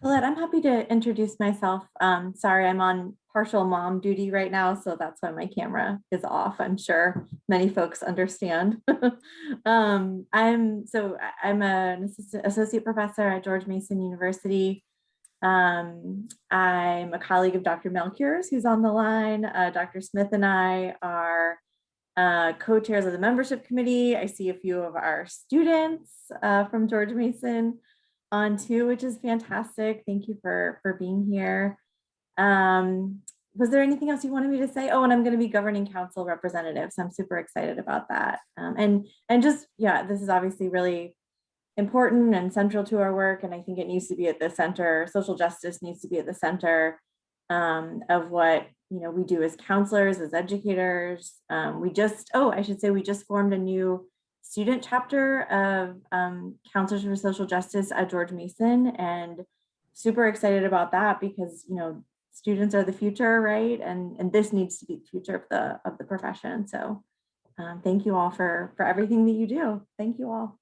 Colette, I'm happy to introduce myself. Sorry, I'm on partial mom duty right now, so that's why my camera is off. I'm sure many folks understand. I'm an associate professor at George Mason University. I'm a colleague of Dr. Melchior's, who's on the line. Dr. Smith and I are co-chairs of the membership committee. I see a few of our students from George Mason on too, which is fantastic. Thank you for being here. Was there anything else you wanted me to say? Oh, and I'm going to be governing council representative, so I'm super excited about that. And just, yeah, this is obviously really important and central to our work, and I think it needs to be at the center. Social justice needs to be at the center of what we do as counselors, as educators. We just formed a new student chapter of Counselors for Social Justice at George Mason, and super excited about that because students are the future, right? And this needs to be the future of the profession. So thank you all for everything that you do. Thank you all.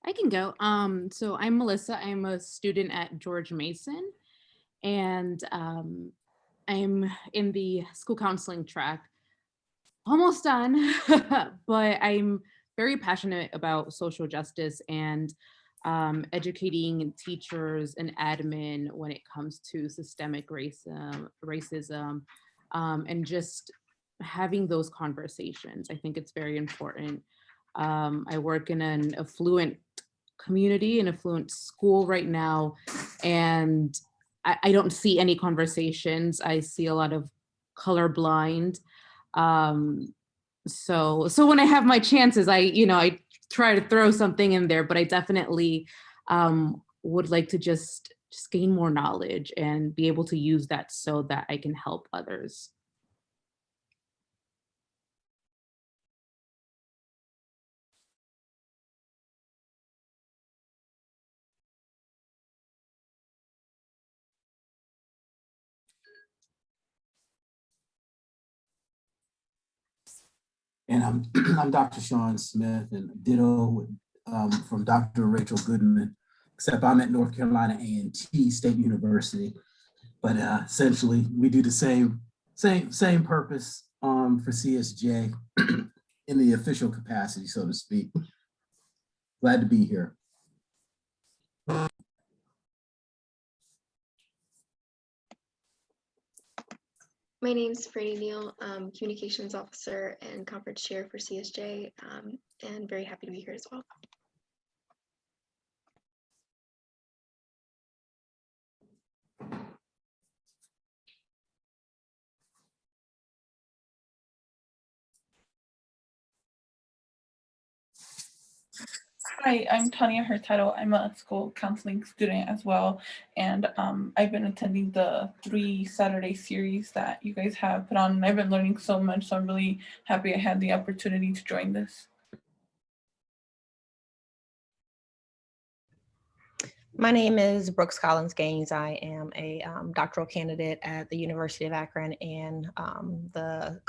I can go. So I'm Melissa. I'm a student at George Mason, and I'm in the school counseling track. Almost done, but I'm very passionate about social justice and educating teachers and admin when it comes to systemic racism, and just having those conversations. I think it's very important. I work in an affluent community, an affluent school right now, and I don't see any conversations. I see a lot of colorblind. So when I have my chances, I try to throw something in there, but I definitely would like to just gain more knowledge and be able to use that so that I can help others. And I'm Dr. Sean Smith, and ditto from Dr. Rachel Goodman, except I'm at North Carolina A&T State University. But essentially, we do the same purpose for CSJ in the official capacity, so to speak. Glad to be here. My name is Freddie Neal, Communications Officer and Conference Chair for CSJ, and very happy to be here as well. Hi, I'm Tanya Hurtado. I'm a school counseling student as well, and I've been attending the 3 Saturday series that you guys have put on, and I've been learning so much, so I'm really happy I had the opportunity to join this. My name is Brooks Collins Gaines. I am a doctoral candidate at the University of Akron and the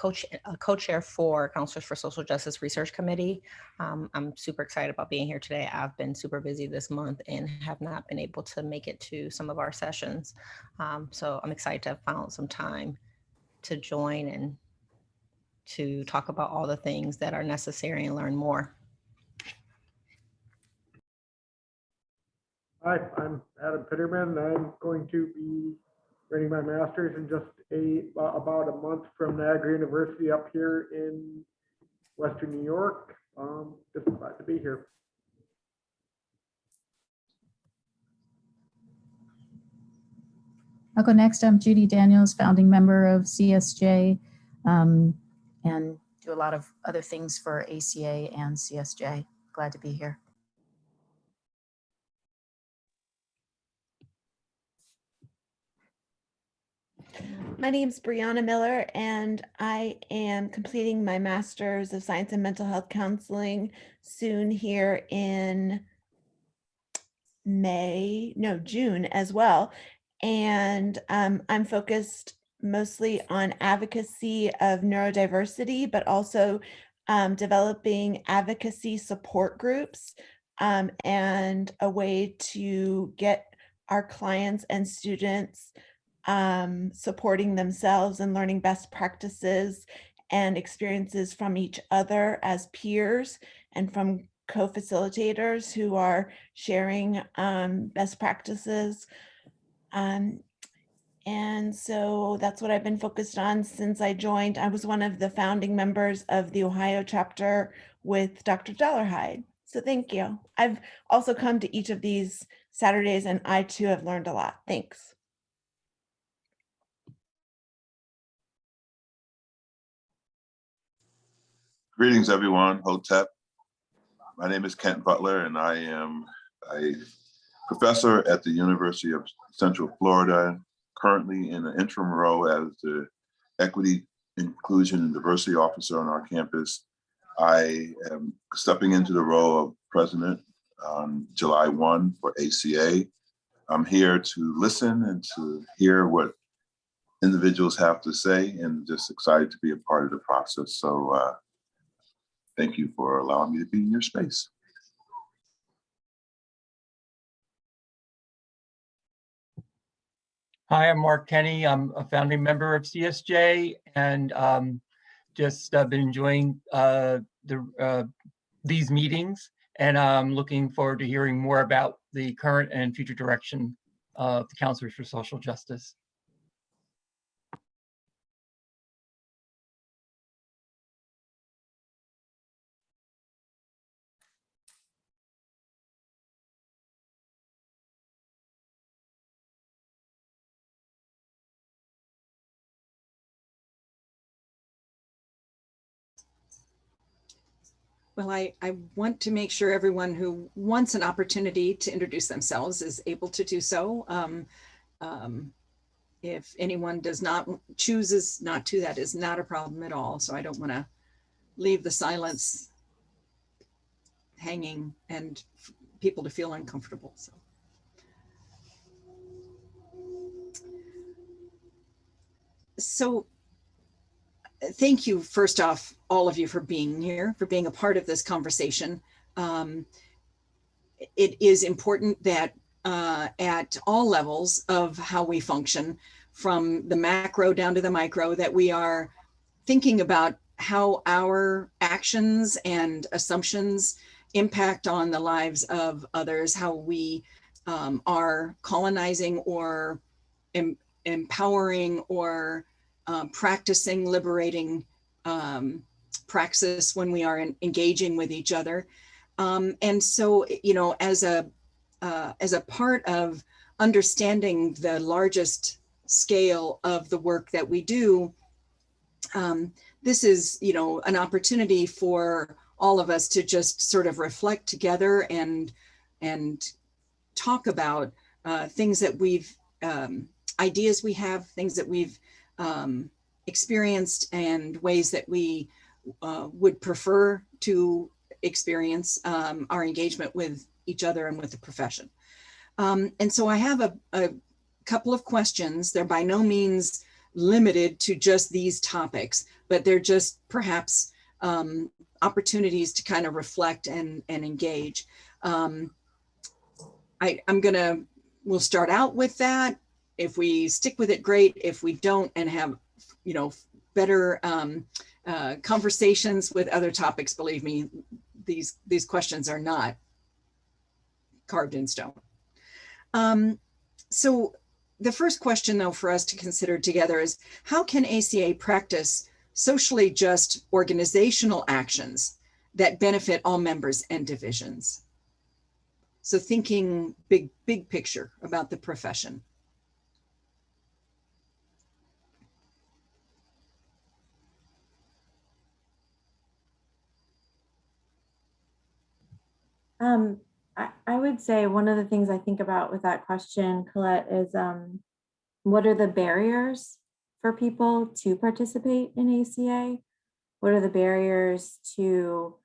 co-chair for Counselors for Social Justice Research Committee. I'm super excited about being here today. I've been super busy this month and have not been able to make it to some of our sessions. So I'm excited to have found some time to join and to talk about all the things that are necessary and learn more. Hi, I'm Adam Pitterman. I'm going to be earning my master's in just about a month from Niagara University up here in Western New York. Just glad to be here. I'll go next. I'm Judy Daniels, founding member of CSJ, and do a lot of other things for ACA and CSJ. Glad to be here. My name is Brianna Miller, and I am completing my Master's of Science in Mental Health Counseling soon here in June as well. And I'm focused mostly on advocacy of neurodiversity, but also developing advocacy support groups and a way to get our clients and students supporting themselves and learning best practices and experiences from each other as peers and from co-facilitators who are sharing best practices. And so that's what I've been focused on since I joined. I was one of the founding members of the Ohio chapter with Dr. Dollarhide. So thank you. I've also come to each of these Saturdays and I too have learned a lot. Thanks. Greetings, everyone. Hotep. My name is Kent Butler, and I am a professor at the University of Central Florida, currently in an interim role as the Equity, Inclusion, and Diversity Officer on our campus. I am stepping into the role of president on July 1 for ACA. I'm here to listen and to hear what individuals have to say, and just excited to be a part of the process. So thank you for allowing me to be in your space. Hi, I'm Mark Kenny. I'm a founding member of CSJ and just been enjoying these meetings, and I'm looking forward to hearing more about the current and future direction of the Counselors for Social Justice. Well, I want to make sure everyone who wants an opportunity to introduce themselves is able to do so. If anyone chooses not to, that is not a problem at all. So I don't want to leave the silence hanging and people to feel uncomfortable. So thank you, first off, all of you for being here, for being a part of this conversation. It is important that at all levels of how we function, from the macro down to the micro, that we are thinking about how our actions and assumptions impact on the lives of others, how we are colonizing or empowering or practicing liberating praxis when we are engaging with each other. And so, you know, as a part of understanding the largest scale of the work that we do, this is, you know, an opportunity for all of us to just sort of reflect together and talk about things that we've, ideas we have, things that we've experienced, and ways that we would prefer to experience our engagement with each other and with the profession. And so I have a couple of questions. They're by no means limited to just these topics, but they're just perhaps opportunities to kind of reflect and engage. We'll start out with that. If we stick with it, great. If we don't and have, you know, better conversations with other topics, believe me, these questions are not carved in stone. So the first question, though, for us to consider together is, how can ACA practice socially just organizational actions that benefit all members and divisions? So thinking big picture about the profession. I would say one of the things I think about with that question, Colette, is what are the barriers for people to participate in ACA? What are the barriers to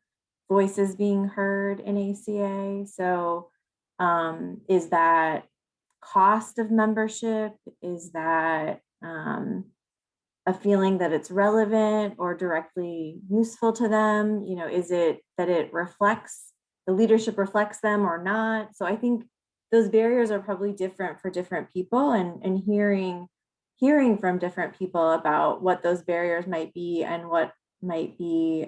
voices being heard in ACA? So is that cost of membership? Is that a feeling that it's relevant or directly useful to them? You know, is it that it reflects, the leadership reflects them or not? So I think those barriers are probably different for different people, and hearing from different people about what those barriers might be and what might be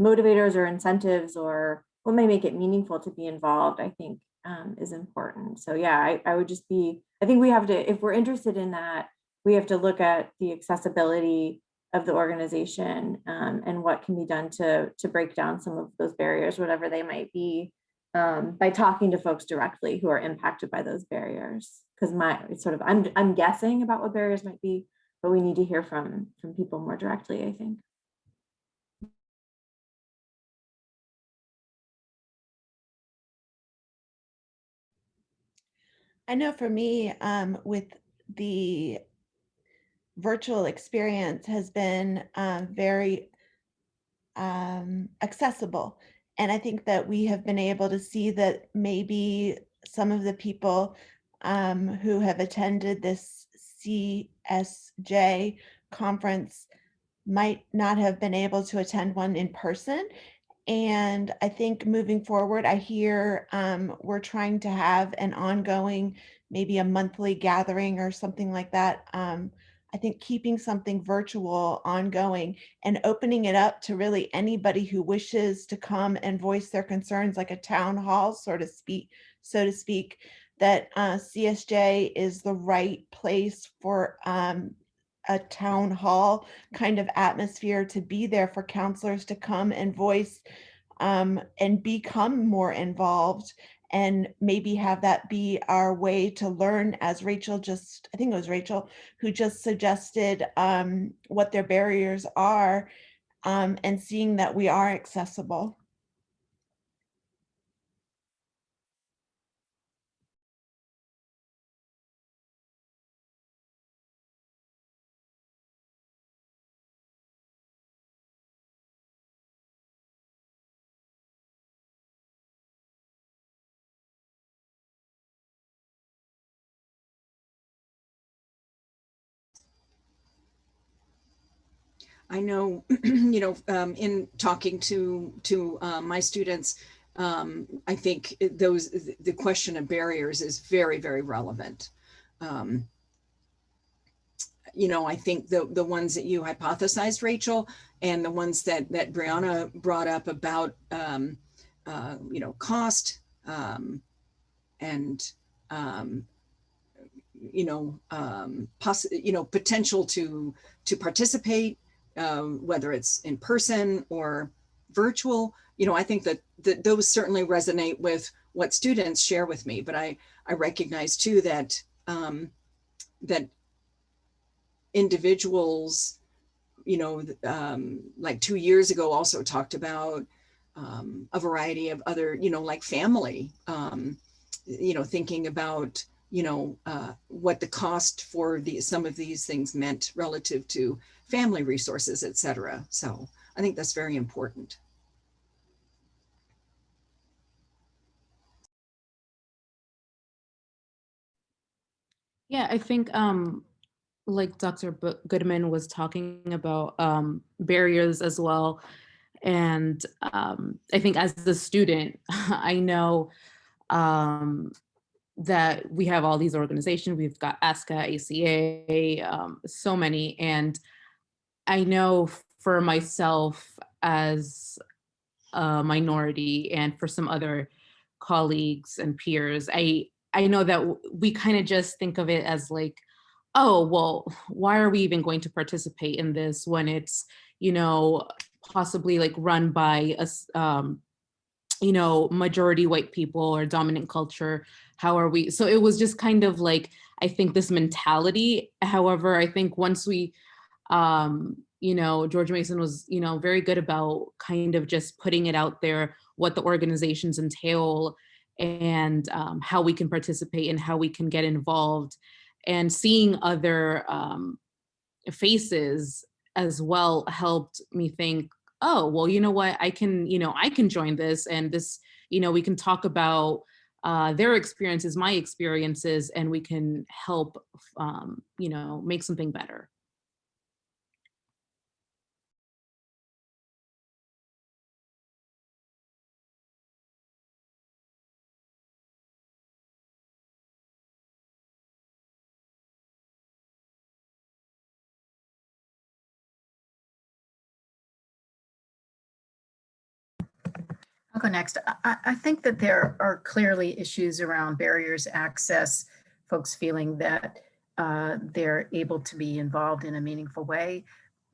motivators or incentives or what may make it meaningful to be involved, I think is important. So yeah, I would just be, I think we have to, if we're interested in that, we have to look at the accessibility of the organization and what can be done to break down some of those barriers, whatever they might be, by talking to folks directly who are impacted by those barriers. Because it's sort of, I'm guessing about what barriers might be, but we need to hear from people more directly, I think. I know for me, with the virtual experience has been very accessible. And I think that we have been able to see that maybe some of the people who have attended this CSJ conference might not have been able to attend one in person. And I think moving forward, I hear we're trying to have an ongoing, maybe a monthly gathering or something like that. I think keeping something virtual ongoing and opening it up to really anybody who wishes to come and voice their concerns, like a town hall, so to speak, that CSJ is the right place for a town hall kind of atmosphere to be there for counselors to come and voice and become more involved, and maybe have that be our way to learn, as Rachel just, I think it was Rachel who just suggested what their barriers are, and seeing that we are accessible. I know, you know, in talking to my students, I think the question of barriers is very, very relevant. You know, I think the ones that you hypothesized, Rachel, and the ones that Brianna brought up about, you know, cost and you know, potential to participate, whether it's in person or virtual. You know, I think that those certainly resonate with what students share with me, but I recognize too that that individuals, you know, like 2 years ago also talked about a variety of other, you know, like family, you know, thinking about, you know, what the cost for some of these things meant relative to family resources, et cetera. So I think that's very important. Yeah, I think like Dr. Goodman was talking about barriers as well. And I think as a student, I know that we have all these organizations. We've got ASCA, ACA, so many. And I know for myself as a minority and for some other colleagues and peers, I know that we kind of just think of it as like, oh, well, why are we even going to participate in this when it's, you know, possibly like run by a, you know, majority white people or dominant culture? How are we? So it was just kind of like, I think this mentality. However, I think once we, you know, George Mason was, you know, very good about kind of just putting it out there, what the organizations entail and how we can participate and how we can get involved, and seeing other faces as well helped me think, oh, well, you know what, I can, you know, I can join this, and this, you know, we can talk about their experiences, my experiences, and we can help, you know, make something better. go next. I think that there are clearly issues around barriers to access, folks feeling that they're able to be involved in a meaningful way.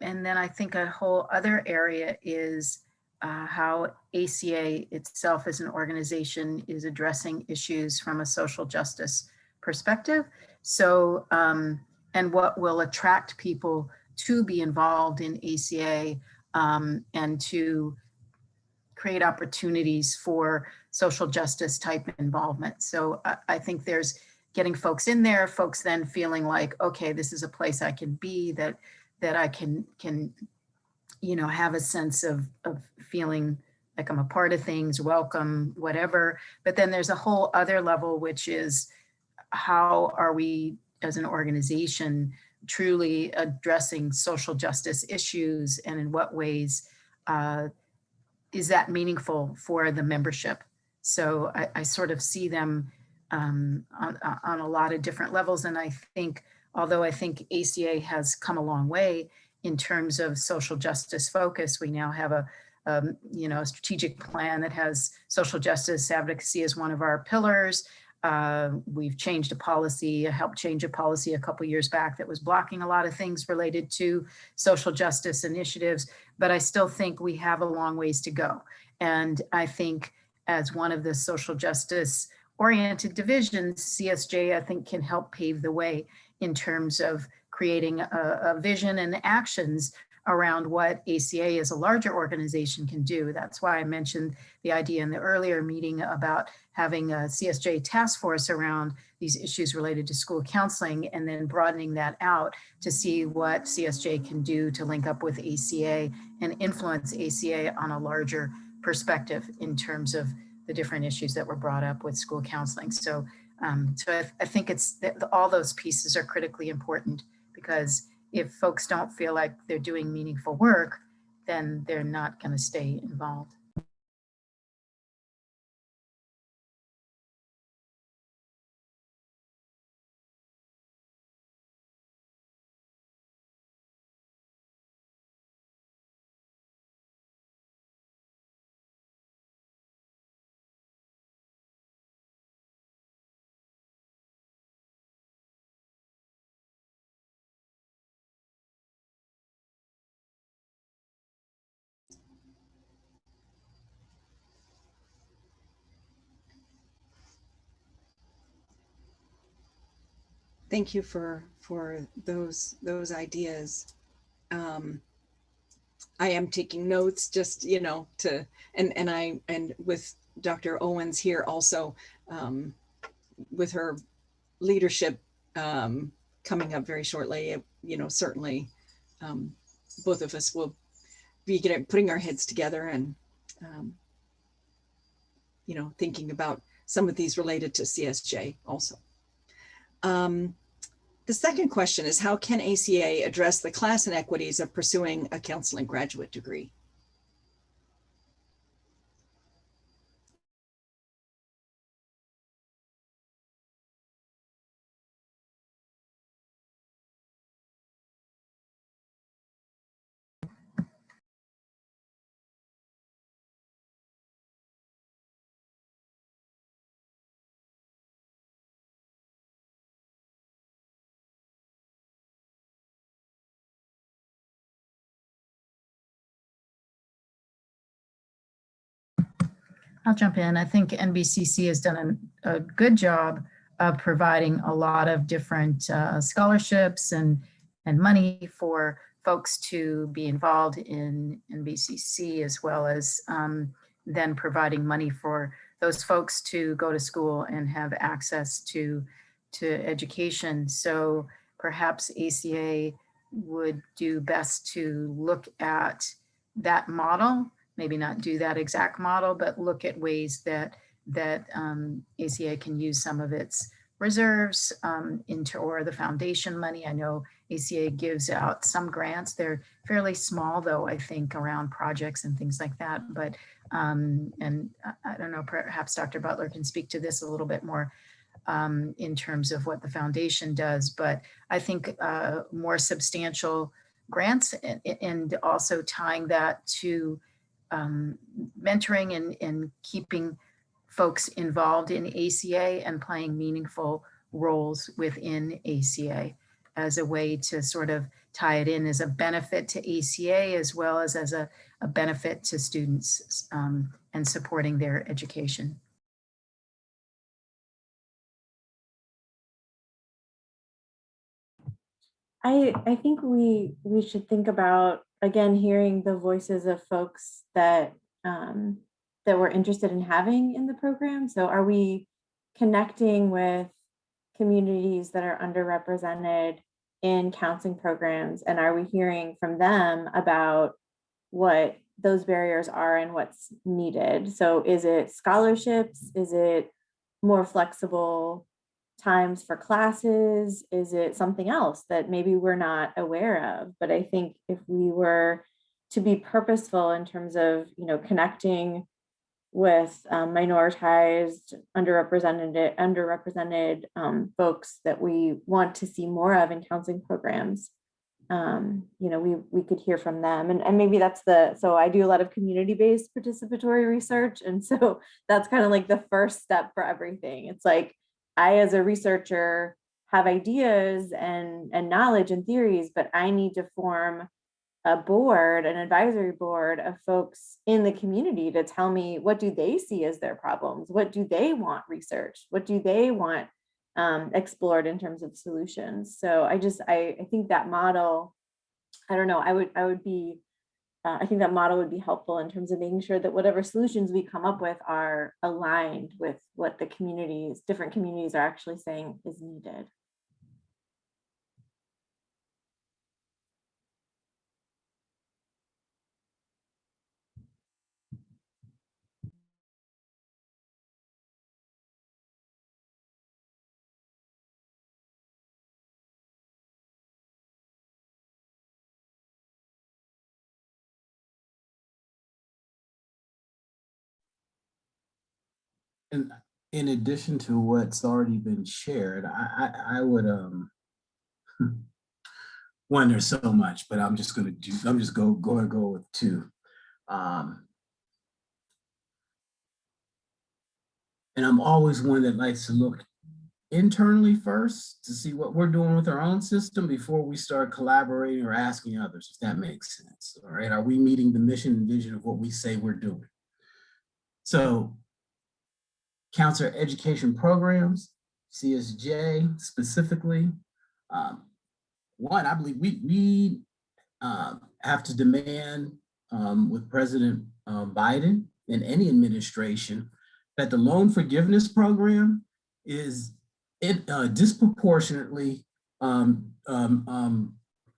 And then I think a whole other area is how ACA itself as an organization is addressing issues from a social justice perspective. So, and what will attract people to be involved in ACA and to create opportunities for social justice type involvement. So I think there's getting folks in there, folks then feeling like, okay, this is a place I can be, that I can have a sense of feeling like I'm a part of things, welcome, whatever. But then there's a whole other level, which is how are we as an organization truly addressing social justice issues, and in what ways is that meaningful for the membership? So I sort of see them on a lot of different levels. And I think, although I think ACA has come a long way in terms of social justice focus, we now have a strategic plan that has social justice advocacy as one of our pillars. We've changed a policy, helped change a policy a couple years back that was blocking a lot of things related to social justice initiatives, but I still think we have a long ways to go. And I think as one of the social justice oriented divisions, CSJ, I think, can help pave the way in terms of creating a vision and actions around what ACA as a larger organization can do. That's why I mentioned the idea in the earlier meeting about having a CSJ task force around these issues related to school counseling, and then broadening that out to see what CSJ can do to link up with ACA and influence ACA on a larger perspective in terms of the different issues that were brought up with school counseling. So, I think it's all those pieces are critically important, because if folks don't feel like they're doing meaningful work, then they're not going to stay involved. Thank you for those ideas. I am taking notes, just and with Dr. Owens here also, with her leadership coming up very shortly. Certainly both of us will be putting our heads together and thinking about some of these related to CSJ also. The second question is, how can ACA address the class inequities of pursuing a counseling graduate degree? I'll jump in. I think NBCC has done a good job of providing a lot of different scholarships and money for folks to be involved in NBCC, as well as then providing money for those folks to go to school and have access to education. So perhaps ACA would do best to look at that model, maybe not do that exact model, but look at ways that ACA can use some of its reserves or the foundation money. I know ACA gives out some grants. They're fairly small, though, I think, around projects and things like that. But, and I don't know, perhaps Dr. Butler can speak to this a little bit more in terms of what the foundation does. But I think more substantial grants and also tying that to mentoring and keeping folks involved in ACA and playing meaningful roles within ACA as a way to sort of tie it in as a benefit to ACA as well as a benefit to students and supporting their education. I think we should think about, again, hearing the voices of folks that that we're interested in having in the program. So are we connecting with communities that are underrepresented in counseling programs? And are we hearing from them about what those barriers are and what's needed? So is it scholarships? Is it more flexible times for classes? Is it something else that maybe we're not aware of? But I think if we were to be purposeful in terms of, you know, connecting with minoritized, underrepresented folks that we want to see more of in counseling programs, you know, we could hear from them. And maybe that's so I do a lot of community-based participatory research. And so that's kind of like the first step for everything. It's like, I, as a researcher, have ideas and knowledge and theories, but I need to form a board, an advisory board of folks in the community to tell me, what do they see as their problems? What do they want researched? What do they want explored in terms of solutions? So I think that model, I don't know, I think that model would be helpful in terms of making sure that whatever solutions we come up with are aligned with what the different communities are actually saying is needed. And in addition to what's already been shared, I would one, there's so much, but I'm just going to go with two. And I'm always one that likes to look internally first to see what we're doing with our own system before we start collaborating or asking others, if that makes sense. All right, are we meeting the mission and vision of what we say we're doing? So counselor education programs, CSJ specifically. One, I believe we have to demand with President Biden and any administration that the loan forgiveness program is disproportionately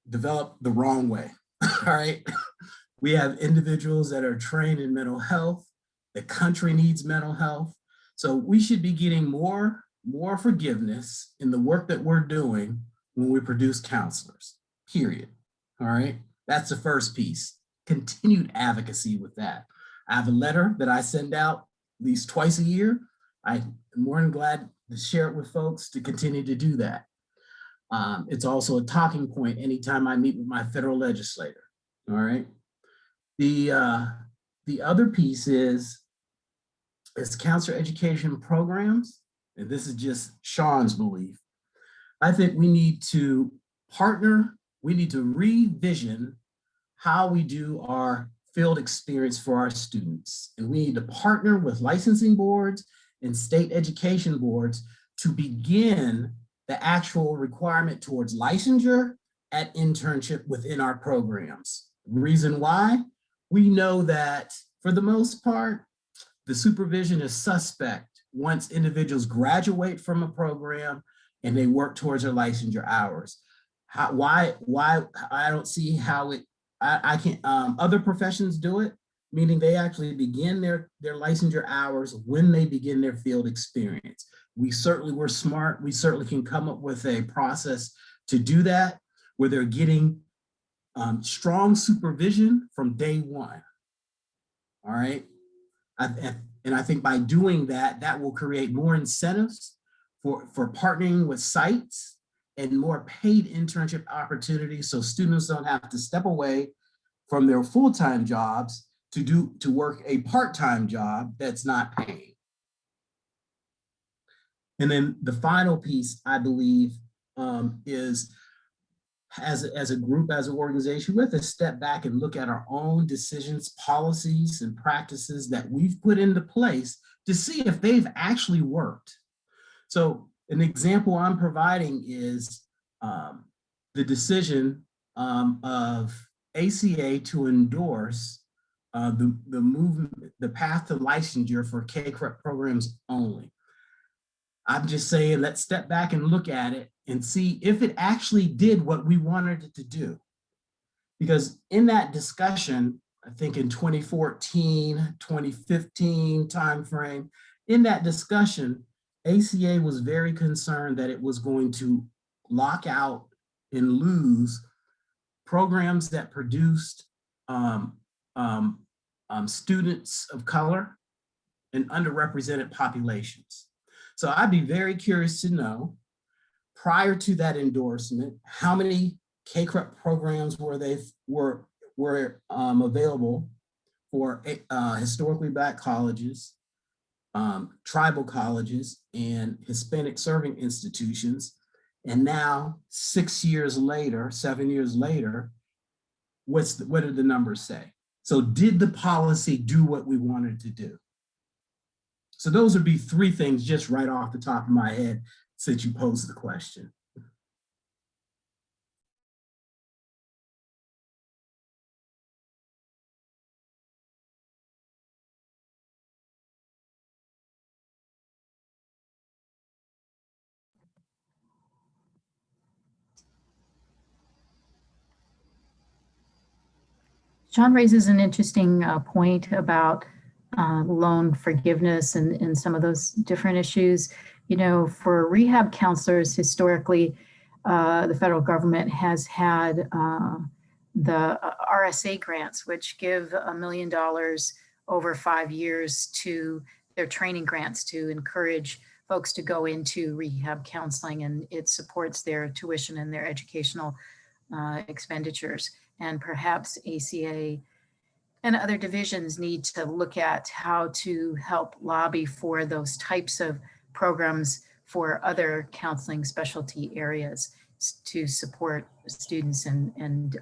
developed the wrong way. All right. We have individuals that are trained in mental health. The country needs mental health. So we should be getting more forgiveness in the work that we're doing when we produce counselors, period. All right. That's the first piece. Continued advocacy with that. I have a letter that I send out at least twice a year. I'm more than glad to share it with folks to continue to do that. It's also a talking point anytime I meet with my federal legislator. All right. The other piece is counselor education programs, and this is just Sean's belief. I think we need to partner, we need to revision how we do our field experience for our students. And we need to partner with licensing boards and state education boards to begin the actual requirement towards licensure at internship within our programs. Reason why? We know that for the most part, the supervision is suspect once individuals graduate from a program and they work towards their licensure hours. Why I don't see how I can't, other professions do it, meaning they actually begin their licensure hours when they begin their field experience. We're smart, we certainly can come up with a process to do that where they're getting strong supervision from day one. All right. And I think by doing that, that will create more incentives for partnering with sites and more paid internship opportunities so students don't have to step away from their full-time jobs to work a part-time job that's not paid. And then the final piece, I believe, is as a group, as an organization, we have to step back and look at our own decisions, policies, and practices that we've put into place to see if they've actually worked. So an example I'm providing is the decision of ACA to endorse the movement, the path to licensure for K-CREP programs only. I'm just saying, let's step back and look at it and see if it actually did what we wanted it to do. Because in that discussion, I think in 2014, 2015 timeframe, in that discussion, ACA was very concerned that it was going to lock out and lose programs that produced students of color and underrepresented populations. So I'd be very curious to know, prior to that endorsement, how many K-CREP programs were available for historically Black colleges, tribal colleges, and Hispanic serving institutions. And now 6 years later, 7 years later, what did the numbers say? So did the policy do what we wanted to do? So those would be three things just right off the top of my head since you posed the question. Sean raises an interesting point about loan forgiveness and some of those different issues. You know, for rehab counselors, historically, the federal government has had the RSA grants, which give $1 million over 5 years to their training grants to encourage folks to go into rehab counseling, and it supports their tuition and their educational expenditures. And perhaps ACA and other divisions need to look at how to help lobby for those types of programs for other counseling specialty areas to support students and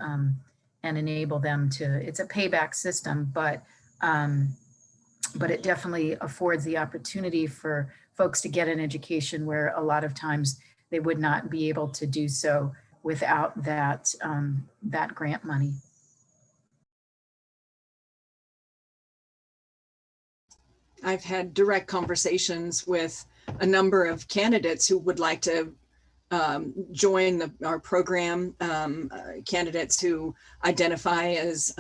enable them to. It's a payback system, but it definitely affords the opportunity for folks to get an education where a lot of times they would not be able to do so without that that grant money. I've had direct conversations with a number of candidates who would like to join our program, candidates who identify as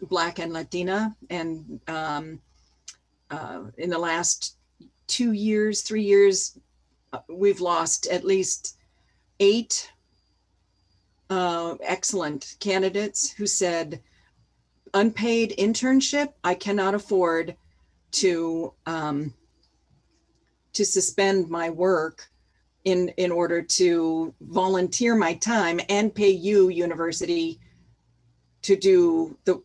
Black and Latina. And in the last 2 years, 3 years, we've lost at least 8 excellent candidates who said, unpaid internship, I cannot afford to suspend my work in order to volunteer my time and pay you, university, to do the,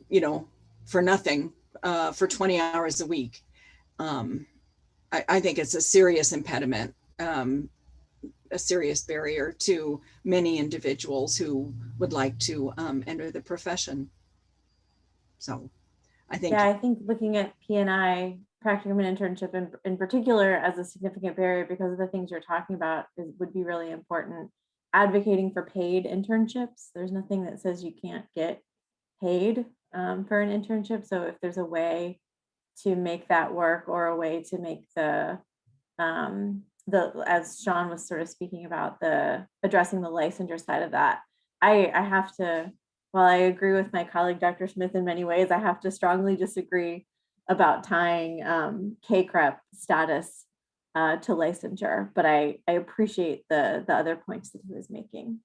for nothing, for 20 hours a week. I think it's a serious impediment, a serious barrier to many individuals who would like to enter the profession. So I think. Yeah, I think looking at P&I, practicum and internship in particular, as a significant barrier because of the things you're talking about would be really important. Advocating for paid internships. There's nothing that says you can't get paid for an internship. So if there's a way to make that work, or a way to make the as Sean was sort of speaking about, the addressing the licensure side of that, I have to, while I agree with my colleague Dr. Smith in many ways, I have to strongly disagree about tying K-CREP status to licensure, but I appreciate the other points that he was making.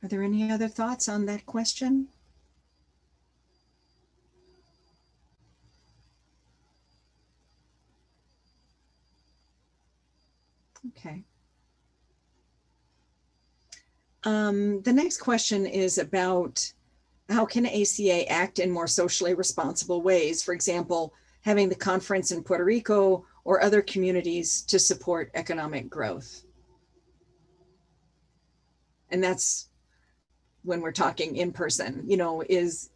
Are there any other thoughts on that question? Okay. The next question is about how can ACA act in more socially responsible ways? For example, having the conference in Puerto Rico or other communities to support economic growth. And that's when we're talking in person, you know, is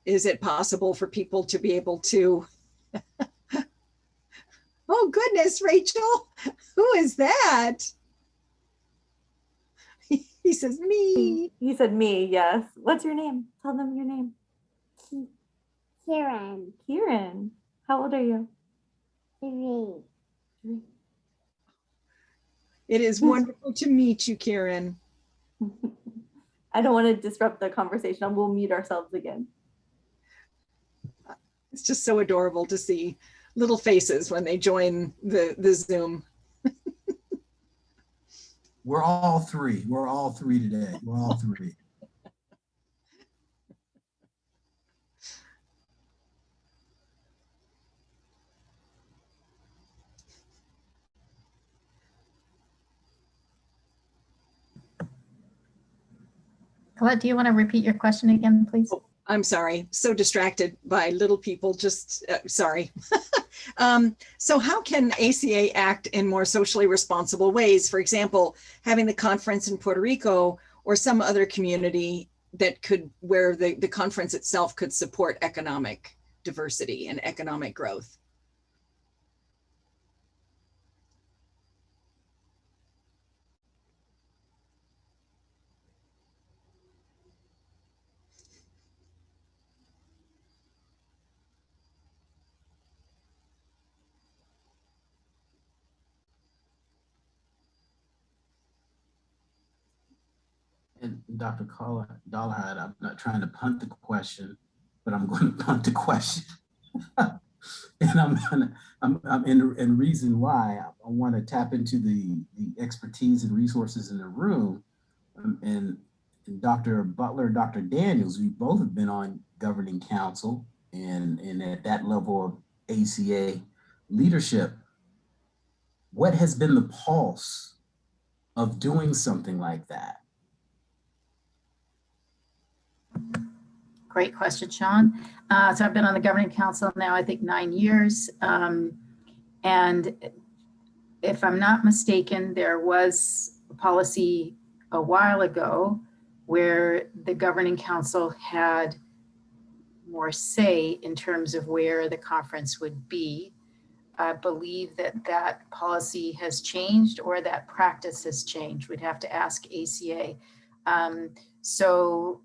it possible for people to be able to, oh goodness, Rachel, who is that? He says, me. He said me, yes. What's your name? Tell them your name. Kieran. Kieran. How old are you? 3. It is wonderful to meet you, Kieran. I don't want to disrupt the conversation. We'll mute ourselves again. It's just so adorable to see little faces when they join the Zoom. We're all three. We're all three today. We're all three. Colette, do you want to repeat your question again, please? Oh, I'm sorry, so distracted by little people, just sorry. So how can ACA act in more socially responsible ways? For example, having the conference in Puerto Rico or some other community that could, where the conference itself could support economic diversity and economic growth. And Dr. Dollarhide, I'm not trying to punt the question, but I'm going to punt the question. And and reason why I want to tap into the expertise and resources in the room. And Dr. Butler, Dr. Daniels, we both have been on governing council and at that level of ACA leadership. What has been the pulse of doing something like that? Great question, Sean. So I've been on the governing council now, I think 9 years. And if I'm not mistaken, there was a policy a while ago where the governing council had more say in terms of where the conference would be. I believe that that policy has changed or that practice has changed. We'd have to ask ACA. So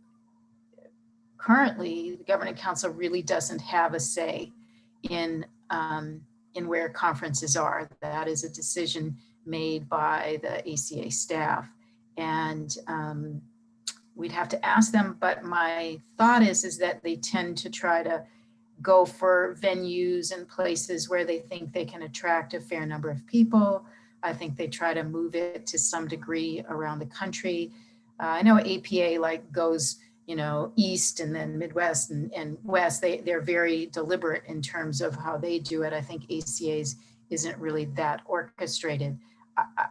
currently, the governing council really doesn't have a say in where conferences are. That is a decision made by the ACA staff. And we'd have to ask them, but my thought is that they tend to try to go for venues and places where they think they can attract a fair number of people. I think they try to move it to some degree around the country. I know APA like goes, you know, East and then Midwest and West. They're very deliberate in terms of how they do it. I think ACA's isn't really that orchestrated.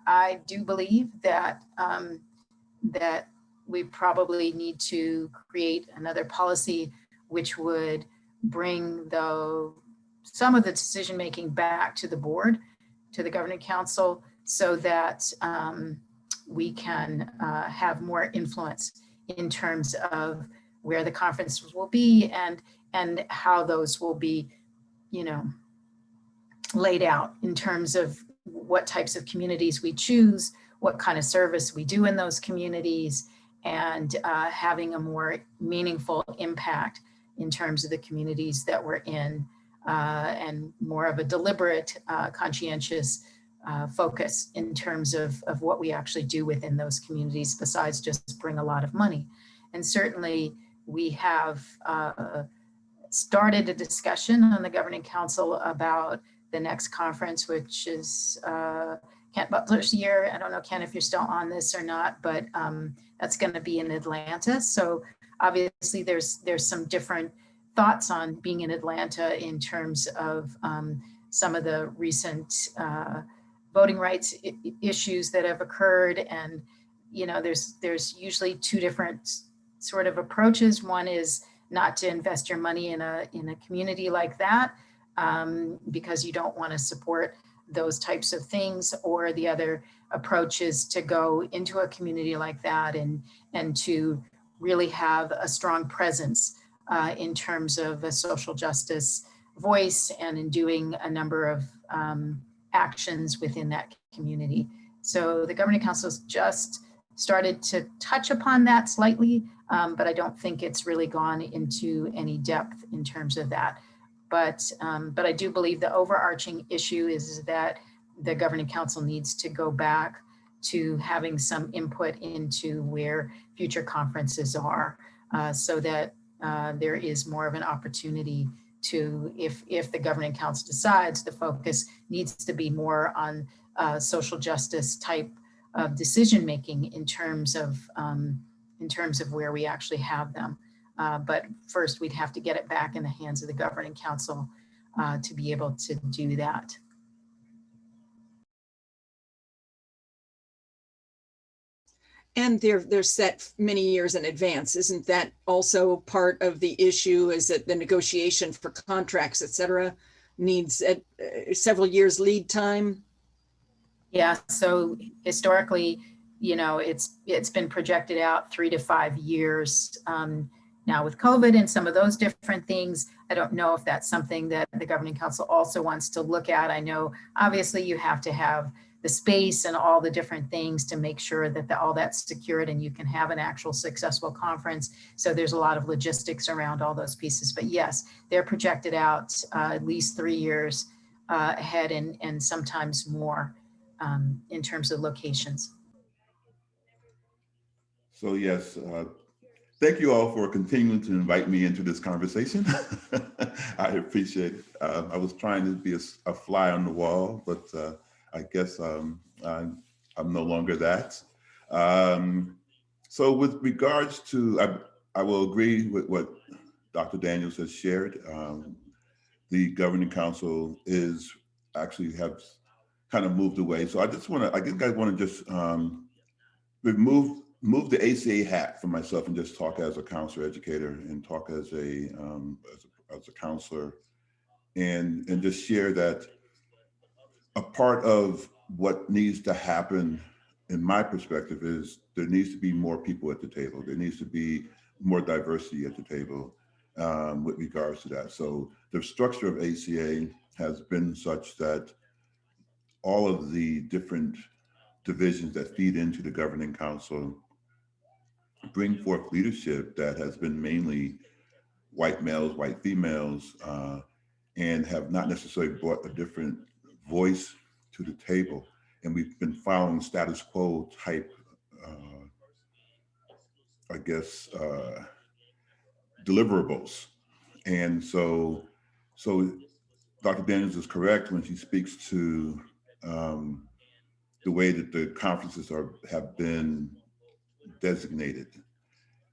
I do believe that that we probably need to create another policy which would bring some of the decision making back to the board, to the governing council, so that we can have more influence in terms of where the conferences will be and how those will be, you know, laid out in terms of what types of communities we choose, what kind of service we do in those communities, and having a more meaningful impact in terms of the communities that we're in, and more of a deliberate, conscientious focus in terms of what we actually do within those communities besides just bring a lot of money. And certainly we have started a discussion on the governing council about the next conference, which is Kent Butler's year. I don't know, Ken, if you're still on this or not, but that's going to be in Atlanta. So obviously there's some different thoughts on being in Atlanta in terms of some of the recent voting rights issues that have occurred. And, you know, there's usually two different sort of approaches. One is not to invest your money in a community like that because you don't want to support those types of things, or the other approach is to go into a community like that and to really have a strong presence in terms of a social justice voice and in doing a number of actions within that community. So the Governing Council's just started to touch upon that slightly, but I don't think it's really gone into any depth in terms of that. But I do believe the overarching issue is that the Governing Council needs to go back to having some input into where future conferences are, so that there is more of an opportunity to, if the Governing Council decides the focus needs to be more on social justice type of decision making in terms of where we actually have them. But first, we'd have to get it back in the hands of the Governing Council to be able to do that. And they're set many years in advance. Isn't that also part of the issue, is that the negotiation for contracts, et cetera, needs several years lead time? Yeah, so historically, you know, it's been projected out 3 to 5 years. Now with COVID and some of those different things, I don't know if that's something that the Governing Council also wants to look at. I know obviously you have to have the space and all the different things to make sure that all that's secured and you can have an actual successful conference. So there's a lot of logistics around all those pieces. But yes, they're projected out at least 3 years ahead and sometimes more in terms of locations. So yes, thank you all for continuing to invite me into this conversation. I appreciate it. I was trying to be a fly on the wall, but I guess I'm no longer that. So with regards to, I will agree with what Dr. Daniels has shared. The Governing Council is actually have kind of moved away. So I just want to, I think I want to just move the ACA hat for myself and just talk as a counselor educator and talk as a counselor and just share that a part of what needs to happen in my perspective is there needs to be more people at the table. There needs to be more diversity at the table with regards to that. So the structure of ACA has been such that all of the different divisions that feed into the Governing Council bring forth leadership that has been mainly white males, white females, and have not necessarily brought a different voice to the table. And we've been following status quo type, I guess, deliverables. And so Dr. Daniels is correct when she speaks to the way that the conferences have been designated.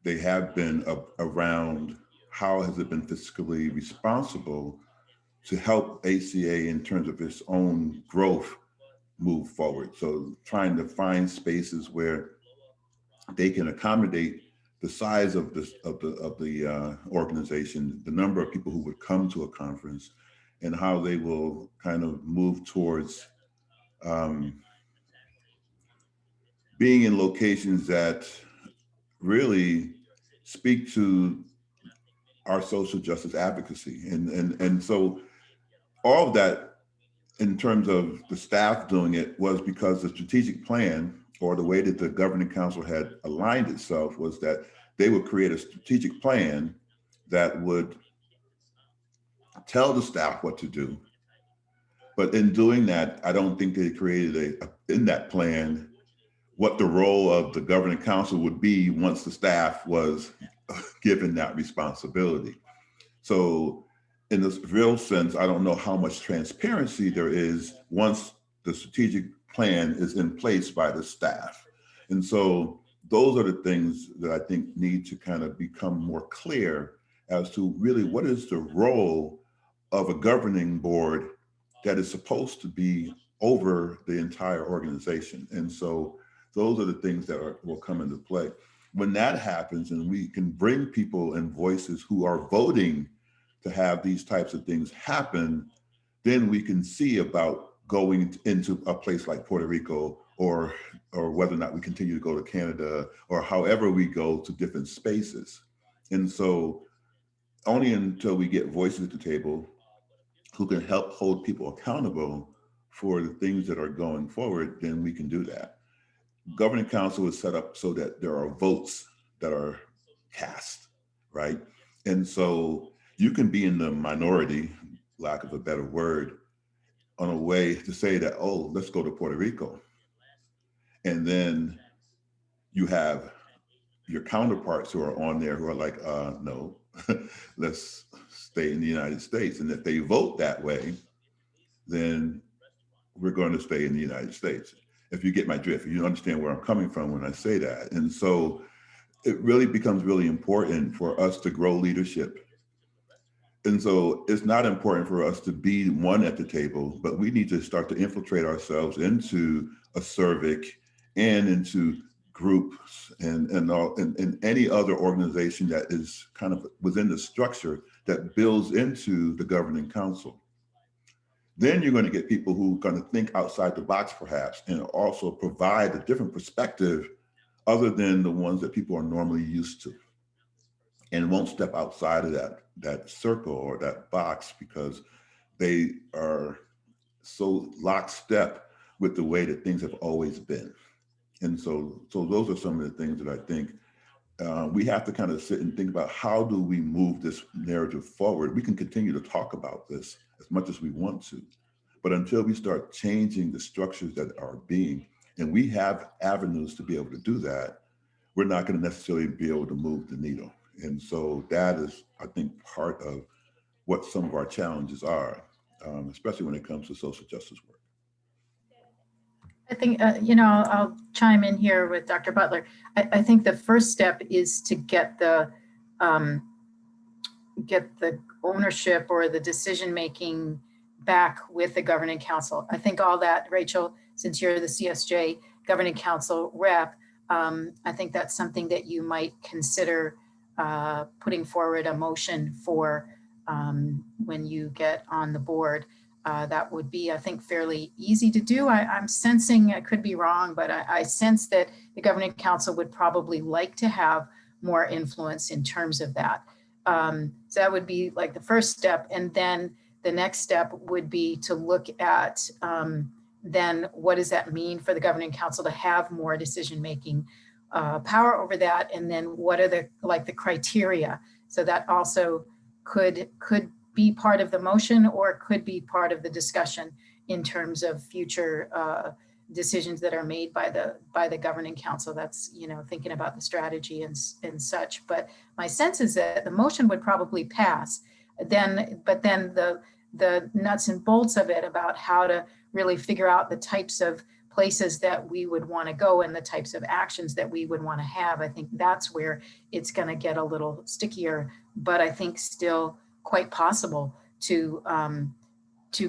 They have been around how has it been fiscally responsible to help ACA in terms of its own growth move forward. So trying to find spaces where they can accommodate the size of the organization, the number of people who would come to a conference, and how they will kind of move towards being in locations that really speak to our social justice advocacy. And so all of that in terms of the staff doing it was because the strategic plan, or the way that the Governing Council had aligned itself, was that they would create a strategic plan that would tell the staff what to do. But in doing that, I don't think they created in that plan what the role of the Governing Council would be once the staff was given that responsibility. So in this real sense, I don't know how much transparency there is once the strategic plan is in place by the staff. And so those are the things that I think need to kind of become more clear as to really what is the role of a governing board that is supposed to be over the entire organization. And so those are the things that will come into play. When that happens and we can bring people and voices who are voting to have these types of things happen, then we can see about going into a place like Puerto Rico, or whether or not we continue to go to Canada, or however we go to different spaces. And so only until we get voices at the table who can help hold people accountable for the things that are going forward, then we can do that. Governing council is set up so that there are votes that are cast, right? And so you can be in the minority, lack of a better word, on a way to say that, oh, let's go to Puerto Rico. And then you have your counterparts who are on there who are like, no, let's stay in the United States. And if they vote that way, then we're going to stay in the United States. If you get my drift, you understand where I'm coming from when I say that. And so it really becomes really important for us to grow leadership. And so it's not important for us to be one at the table, but we need to start to infiltrate ourselves into a civic and into groups and any other organization that is kind of within the structure that builds into the governing council. Then you're going to get people who are going to think outside the box perhaps, and also provide a different perspective other than the ones that people are normally used to, and won't step outside of that circle or that box because they are so lockstep with the way that things have always been. And so those are some of the things that I think we have to kind of sit and think about. How do we move this narrative forward? We can continue to talk about this as much as we want to, but until we start changing the structures that are being, and we have avenues to be able to do that, we're not going to necessarily be able to move the needle. And so that is, I think, part of what some of our challenges are, especially when it comes to social justice work. I think, I'll chime in here with Dr. Butler. I think the first step is to get the ownership or the decision-making back with the governing council. I think all that, Rachel, since you're the CSJ governing council rep, I think that's something that you might consider putting forward a motion for when you get on the board. That would be, I think, fairly easy to do. I'm sensing, I could be wrong, but I sense that the governing council would probably like to have more influence in terms of that. So that would be like the first step. And then the next step would be to look at then what does that mean for the governing council to have more decision-making power over that? And then what are the criteria? So that also could be part of the motion, or could be part of the discussion in terms of future decisions that are made by the governing council. That's, thinking about the strategy and such. But my sense is that the motion would probably pass. But then the nuts and bolts of it about how to really figure out the types of places that we would want to go and the types of actions that we would want to have, I think that's where it's going to get a little stickier, but I think still quite possible to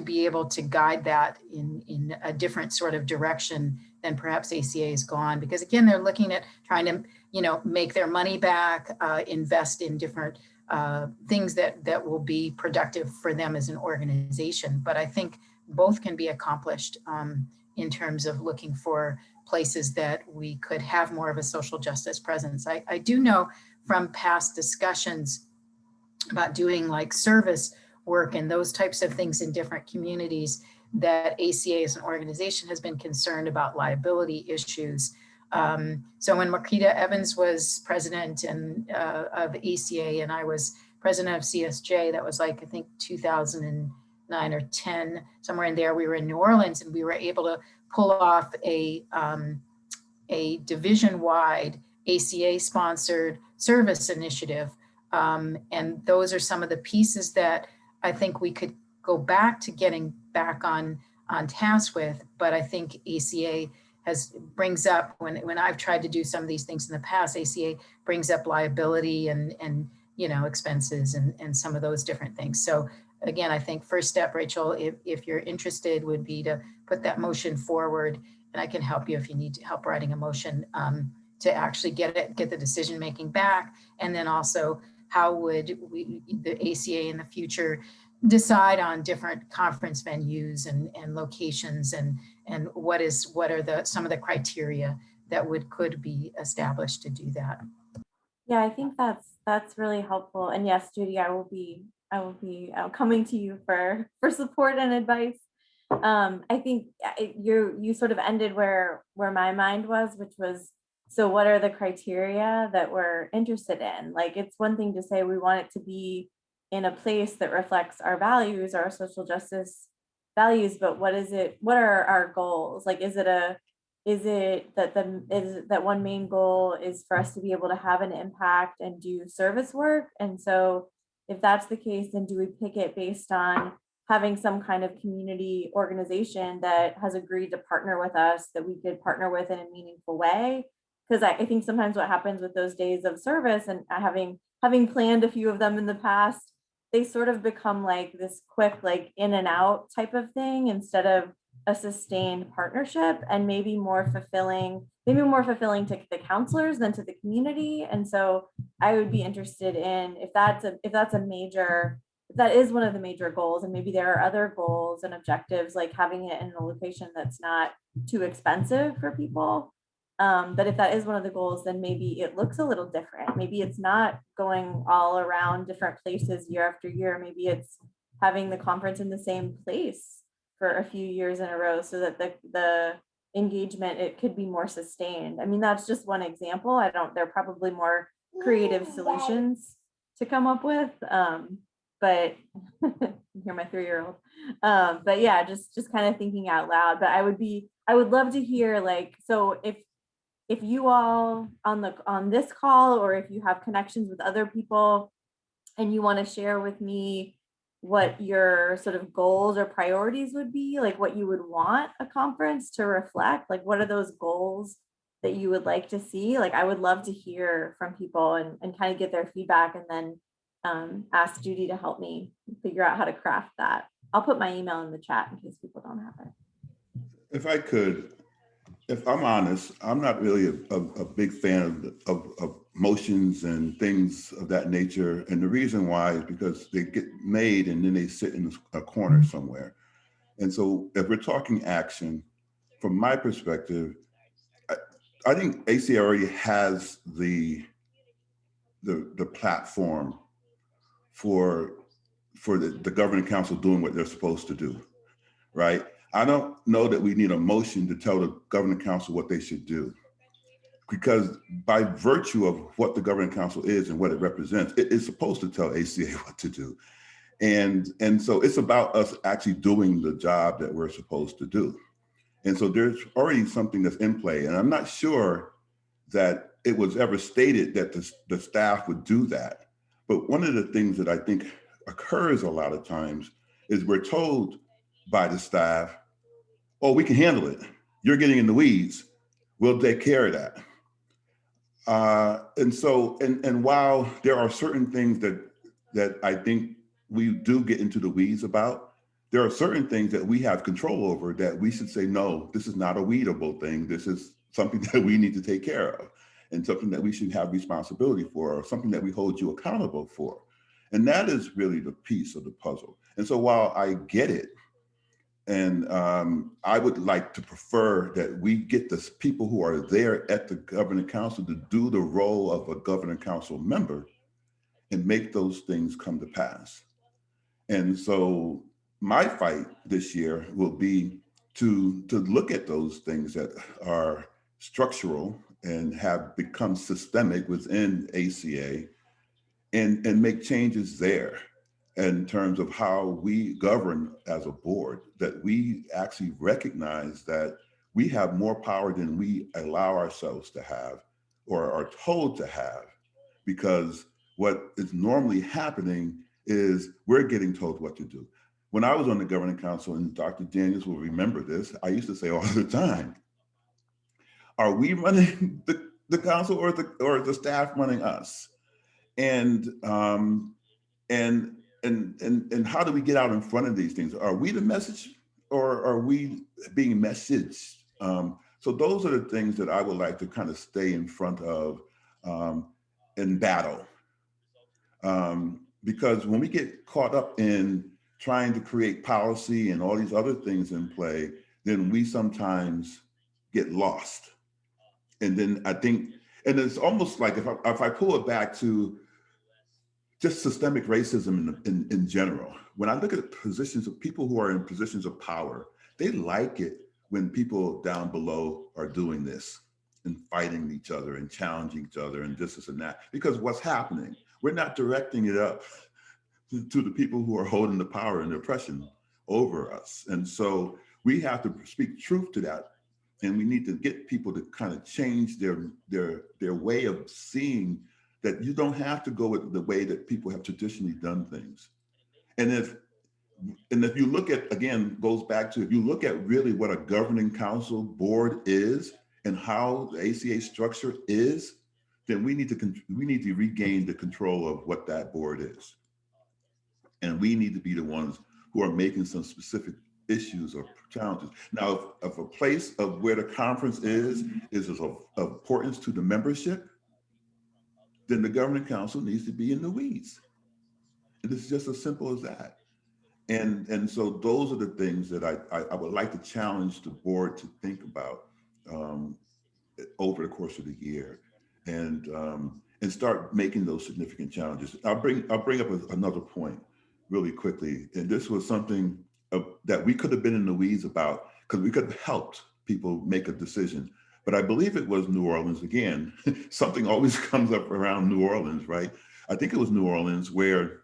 be able to guide that in a different sort of direction than perhaps ACA has gone. Because again, they're looking at trying to, make their money back, invest in different things that will be productive for them as an organization. But I think both can be accomplished in terms of looking for places that we could have more of a social justice presence. I do know from past discussions about doing like service work and those types of things in different communities, that ACA as an organization has been concerned about liability issues. So when Marquita Evans was president of ACA and I was president of CSJ, that was like, I think 2009 or 10, somewhere in there, we were in New Orleans and we were able to pull off a division-wide ACA sponsored service initiative. And those are some of the pieces that I think we could go back to getting back on task with. But I think ACA brings up, when I've tried to do some of these things in the past, ACA brings up liability and expenses and some of those different things. So again, I think first step, Rachel, if you're interested, would be to put that motion forward, and I can help you if you need help writing a motion to actually get the decision making back. And then also, how would the ACA in the future decide on different conference venues and locations, and what are some of the criteria that could be established to do that? Yeah, I think that's really helpful. And yes, Judy, I will be coming to you for support and advice. I think you sort of ended where my mind was, which was, so what are the criteria that we're interested in? Like, it's one thing to say we want it to be in a place that reflects our values, our social justice values, but what are our goals? Like, is it that one main goal is for us to be able to have an impact and do service work? And so if that's the case, then do we pick it based on having some kind of community organization that has agreed to partner with us, that we could partner with in a meaningful way? Because I think sometimes what happens with those days of service, and having planned a few of them in the past, they sort of become like this quick, like in and out type of thing, instead of a sustained partnership, and maybe more fulfilling to the counselors than to the community. And so I would be interested in if that is one of the major goals, and maybe there are other goals and objectives, like having it in a location that's not too expensive for people. But if that is one of the goals, then maybe it looks a little different. Maybe it's not going all around different places year after year. Maybe it's having the conference in the same place for a few years in a row, so that the engagement, it could be more sustained. I mean, that's just one example. There are probably more creative solutions to come up with. But hear my 3-year-old. But yeah, just kind of thinking out loud. But I would love to hear, like, so if you all on this call, or if you have connections with other people and you want to share with me what your sort of goals or priorities would be, like what you would want a conference to reflect, like what are those goals that you would like to see? Like, I would love to hear from people and kind of get their feedback, and then ask Judy to help me figure out how to craft that. I'll put my email in the chat in case people don't have it. If I could, if I'm honest, I'm not really a big fan of motions and things of that nature. And the reason why is because they get made and then they sit in a corner somewhere. And so if we're talking action, from my perspective, I think ACA already has the platform for the governing council doing what they're supposed to do, right? I don't know that we need a motion to tell the governing council what they should do, because by virtue of what the governing council is and what it represents, it is supposed to tell ACA what to do. And so it's about us actually doing the job that we're supposed to do. And so there's already something that's in play. And I'm not sure that it was ever stated that the staff would do that. But one of the things that I think occurs a lot of times is we're told by the staff, oh, we can handle it. You're getting in the weeds. We'll take care of that. And while there are certain things that I think we do get into the weeds about, there are certain things that we have control over that we should say, no, this is not a weedable thing. This is something that we need to take care of, and something that we should have responsibility for, or something that we hold you accountable for. And that is really the piece of the puzzle. And so while I get it, and I would like to prefer that we get the people who are there at the governing council to do the role of a governing council member and make those things come to pass. And so my fight this year will be to look at those things that are structural and have become systemic within ACA, and make changes there in terms of how we govern as a board, that we actually recognize that we have more power than we allow ourselves to have or are told to have, because what is normally happening is we're getting told what to do. When I was on the governing council, and Dr. Daniels will remember this, I used to say all the time, are we running the council or the staff running us? And and how do we get out in front of these things? Are we the message, or are we being messaged? So those are the things that I would like to kind of stay in front of in battle. Because when we get caught up in trying to create policy and all these other things in play, then we sometimes get lost. And then I think, and it's almost like if I pull it back to just systemic racism in general, when I look at positions of people who are in positions of power, they like it when people down below are doing this and fighting each other and challenging each other and this and that. Because what's happening? We're not directing it up to the people who are holding the power and the oppression over us. And so we have to speak truth to that. And we need to get people to kind of change their way of seeing that you don't have to go with the way that people have traditionally done things. And if you look at, again, goes back to, if you look at really what a governing council board is and how the ACA structure is, then we need to regain the control of what that board is. And we need to be the ones who are making some specific issues or challenges. Now, if a place of where the conference is of importance to the membership, then the governing council needs to be in the weeds. And it's just as simple as that. And so those are the things that I would like to challenge the board to think about over the course of the year, and start making those significant challenges. I'll bring up another point really quickly. And this was something that we could have been in the weeds about, because we could have helped people make a decision. But I believe it was New Orleans again. Something always comes up around New Orleans, right? I think it was New Orleans where,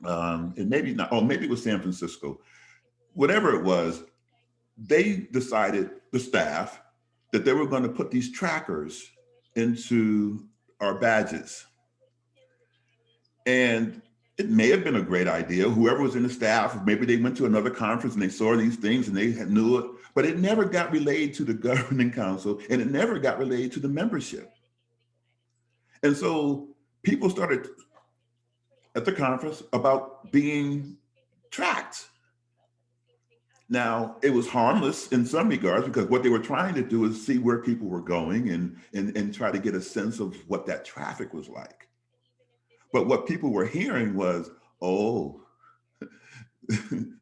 and maybe not, oh, maybe it was San Francisco. Whatever it was, they decided, the staff, that they were going to put these trackers into our badges. And it may have been a great idea. Whoever was in the staff, maybe they went to another conference and they saw these things and they knew it, but it never got relayed to the governing council, and it never got relayed to the membership. And so people started at the conference about being tracked. Now, it was harmless in some regards, because what they were trying to do is see where people were going and try to get a sense of what that traffic was like. But what people were hearing was, oh,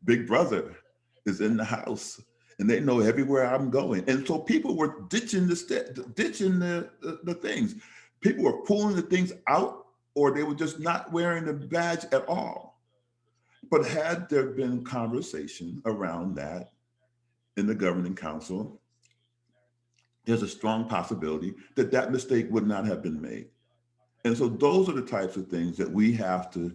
Big Brother is in the house and they know everywhere I'm going. And so people were ditching the things. People were pulling the things out, or they were just not wearing the badge at all. But had there been conversation around that in the governing council, there's a strong possibility that that mistake would not have been made. And so those are the types of things that we have to,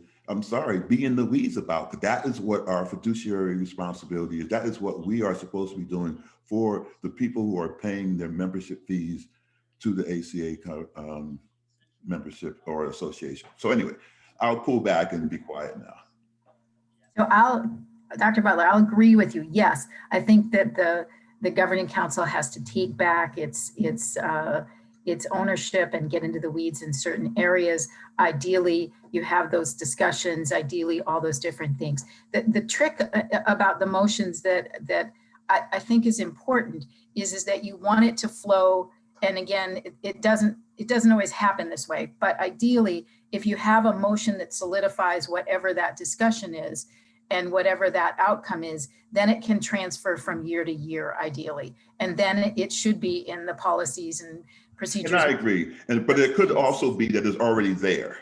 be in the weeds about, because that is what our fiduciary responsibility is. That is what we are supposed to be doing for the people who are paying their membership fees to the ACA membership or association. So anyway, I'll pull back and be quiet now. So Dr. Butler, I'll agree with you. Yes, I think that the governing council has to take back its ownership and get into the weeds in certain areas. Ideally, you have those discussions, ideally all those different things. The trick about the motions that I think is important is that you want it to flow. And again, it doesn't always happen this way, but ideally, if you have a motion that solidifies whatever that discussion is and whatever that outcome is, then it can transfer from year to year, ideally. And then it should be in the policies and procedures. And I agree, but it could also be that it's already there.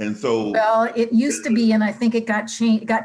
And so, well, it used to be, and I think it got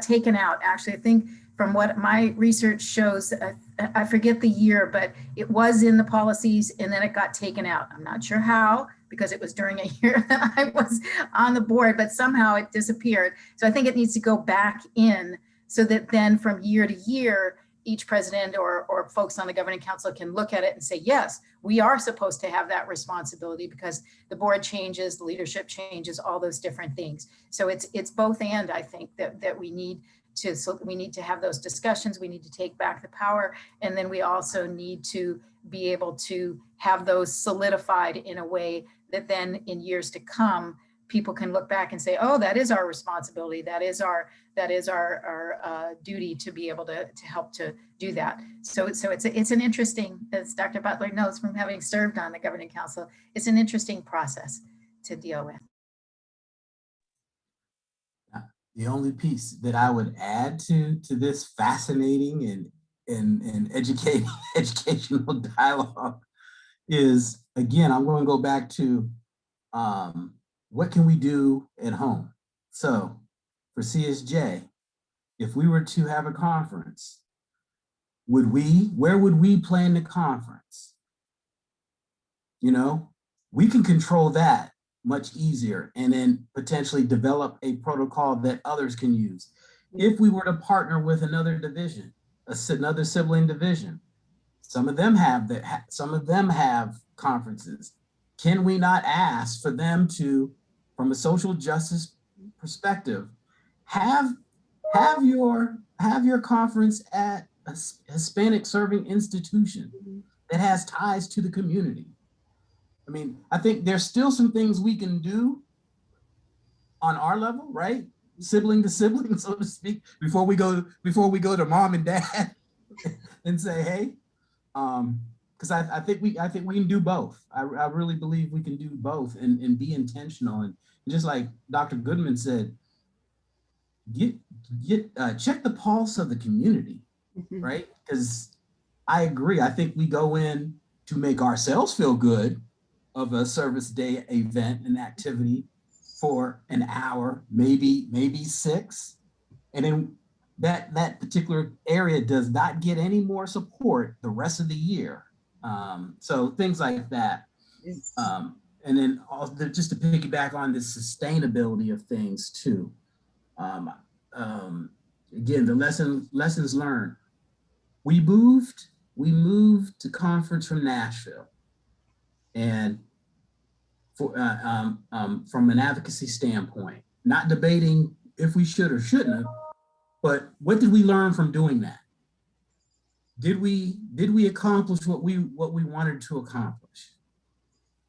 taken out. Actually, I think from what my research shows, I forget the year, but it was in the policies and then it got taken out. I'm not sure how, because it was during a year that I was on the board, but somehow it disappeared. So I think it needs to go back in so that then from year to year, each president or folks on the governing council can look at it and say, yes, we are supposed to have that responsibility because the board changes, the leadership changes, all those different things. So it's both and, I think that we need to have those discussions. We need to take back the power. And then we also need to be able to have those solidified in a way that then in years to come, people can look back and say, oh, that is our responsibility. That is our duty to be able to help to do that. So it's an interesting, as Dr. Butler knows from having served on the Governing Council, it's an interesting process to deal with. The only piece that I would add to this fascinating and educational dialogue is, again, I'm going to go back to what can we do at home? So for CSJ, if we were to have a conference, where would we plan the conference? You know, we can control that much easier and then potentially develop a protocol that others can use. If we were to partner with another division, another sibling division, some of them have conferences. Can we not ask for them to, from a social justice perspective, have your conference at a Hispanic serving institution that has ties to the community? I mean, I think there's still some things we can do on our level, right? Sibling to sibling, so to speak, before we go to mom and dad and say, hey, because I think we can do both. I really believe we can do both and be intentional. And just like Dr. Goodman said, check the pulse of the community, right? Because I agree. I think we go in to make ourselves feel good of a service day event and activity for an hour, maybe 6. And then that particular area does not get any more support the rest of the year. So things like that. And then also, just to piggyback on the sustainability of things too. Again, the lessons learned. We moved to conference from Nashville, and from an advocacy standpoint, not debating if we should or shouldn't have, but what did we learn from doing that? Did we accomplish what we wanted to accomplish?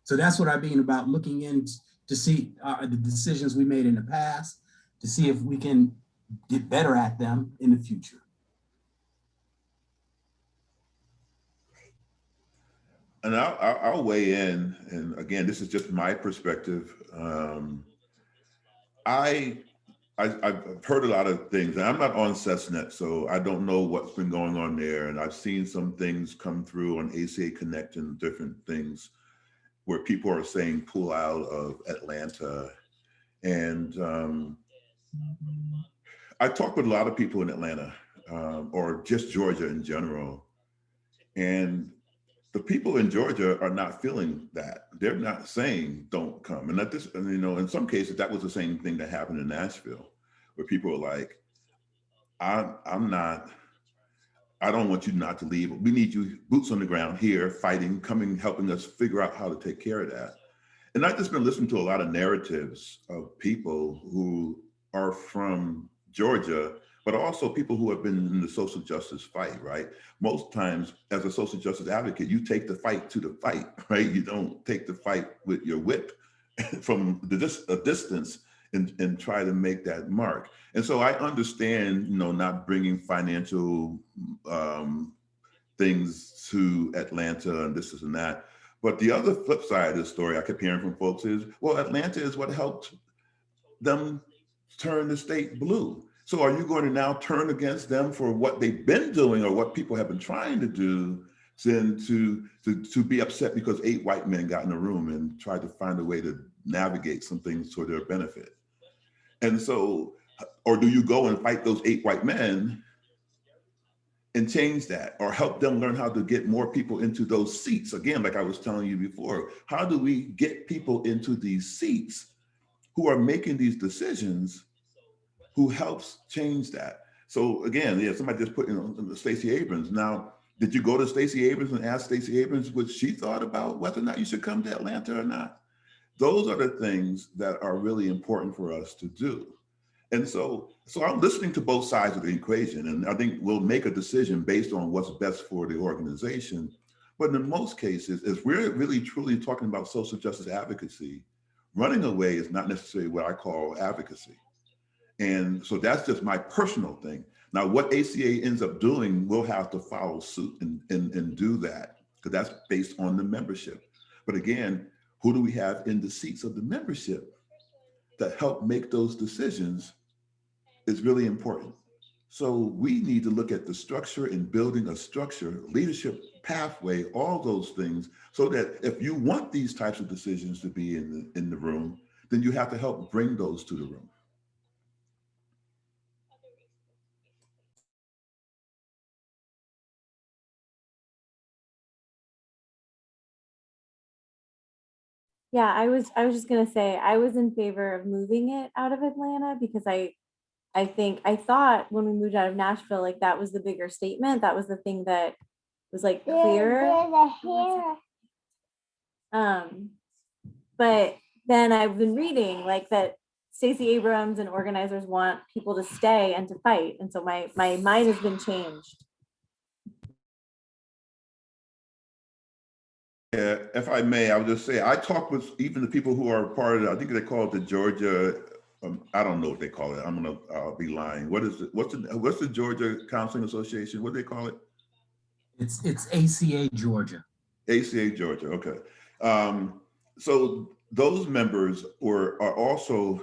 So that's what I mean about looking in to see the decisions we made in the past, to see if we can get better at them in the future. And I'll weigh in, and again, this is just my perspective. I've heard a lot of things, and I'm not on CESNet, so I don't know what's been going on there. And I've seen some things come through on ACA Connect and different things where people are saying pull out of Atlanta. And I talked with a lot of people in Atlanta, or just Georgia in general. And the people in Georgia are not feeling that. They're not saying don't come. And in some cases, that was the same thing that happened in Nashville, where people were like, I don't want you not to leave. We need you boots on the ground here, fighting, coming, helping us figure out how to take care of that. And I've just been listening to a lot of narratives of people who are from Georgia, but also people who have been in the social justice fight, right? Most times as a social justice advocate, you take the fight to the fight, right? You don't take the fight with your whip from a distance and try to make that mark. And so I understand, not bringing financial things to Atlanta and this and that. But the other flip side of the story I kept hearing from folks is, well, Atlanta is what helped them turn the state blue. So are you going to now turn against them for what they've been doing or what people have been trying to do, then to be upset because 8 white men got in a room and tried to find a way to navigate some things to their benefit? And so, or do you go and fight those 8 white men and change that, or help them learn how to get more people into those seats? Again, like I was telling you before, how do we get people into these seats who are making these decisions, who helps change that? So again, somebody just put in Stacey Abrams. Now, did you go to Stacey Abrams and ask Stacey Abrams what she thought about whether or not you should come to Atlanta or not? Those are the things that are really important for us to do. And so I'm listening to both sides of the equation, and I think we'll make a decision based on what's best for the organization. But in most cases, if we're really truly talking about social justice advocacy, Running away is not necessarily what I call advocacy. And so that's just my personal thing. Now, what ACA ends up doing, we'll have to follow suit and do that, because that's based on the membership. But again, who do we have in the seats of the membership that help make those decisions is really important. So we need to look at the structure and building a structure, leadership pathway, all those things, so that if you want these types of decisions to be in the room, then you have to help bring those to the room. Yeah, I was just gonna say, I was in favor of moving it out of Atlanta because I thought when we moved out of Nashville, like that was the bigger statement. That was the thing that was like clearer. But then I've been reading like that Stacey Abrams and organizers want people to stay and to fight. And so my mind has been changed. Yeah, if I may, I would just say, I talked with even the people who are part of, I think they call it the Georgia, I don't know what they call it. I'll be lying. What is it? What's the Georgia Counseling Association? What do they call it? It's ACA Georgia. ACA Georgia, okay. So those members are also,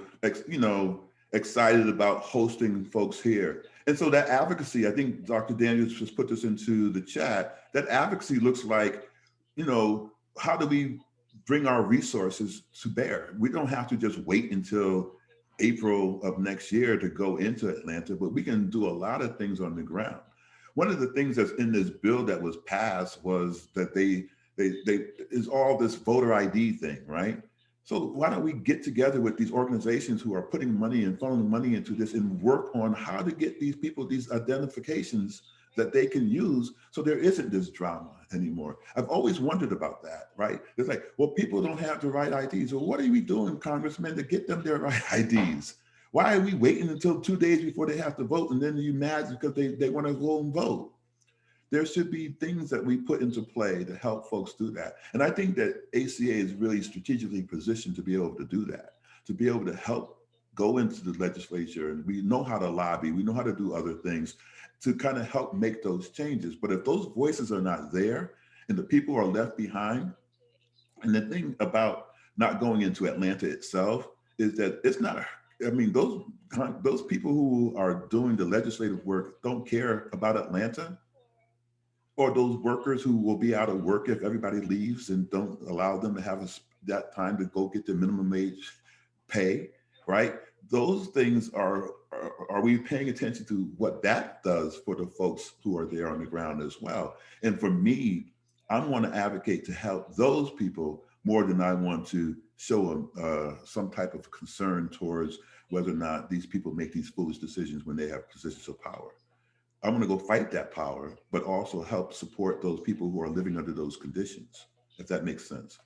excited about hosting folks here. And so that advocacy, I think Dr. Daniels just put this into the chat, that advocacy looks like, how do we bring our resources to bear? We don't have to just wait until April of next year to go into Atlanta, but we can do a lot of things on the ground. One of the things that's in this bill that was passed was that they is all this voter ID thing, right? So why don't we get together with these organizations who are putting money and funneling money into this and work on how to get these people these identifications that they can use so there isn't this drama anymore. I've always wondered about that, right? It's like, well, people don't have the right IDs. Well, what are we doing, congressmen, to get them their right IDs? Why are we waiting until 2 days before they have to vote and then you mad because they want to go and vote? There should be things that we put into play to help folks do that. And I think that ACA is really strategically positioned to be able to do that, to be able to help go into the legislature. And we know how to lobby, we know how to do other things to kind of help make those changes. But if those voices are not there and the people are left behind, and the thing about not going into Atlanta itself is that it's not, those people who are doing the legislative work don't care about Atlanta, or those workers who will be out of work if everybody leaves and don't allow them to have that time to go get their minimum wage pay, right? Those things are we paying attention to what that does for the folks who are there on the ground as well? And for me, I want to advocate to help those people more than I want to show them some type of concern towards whether or not these people make these foolish decisions when they have positions of power. I'm going to go fight that power, but also help support those people who are living under those conditions, if that makes sense.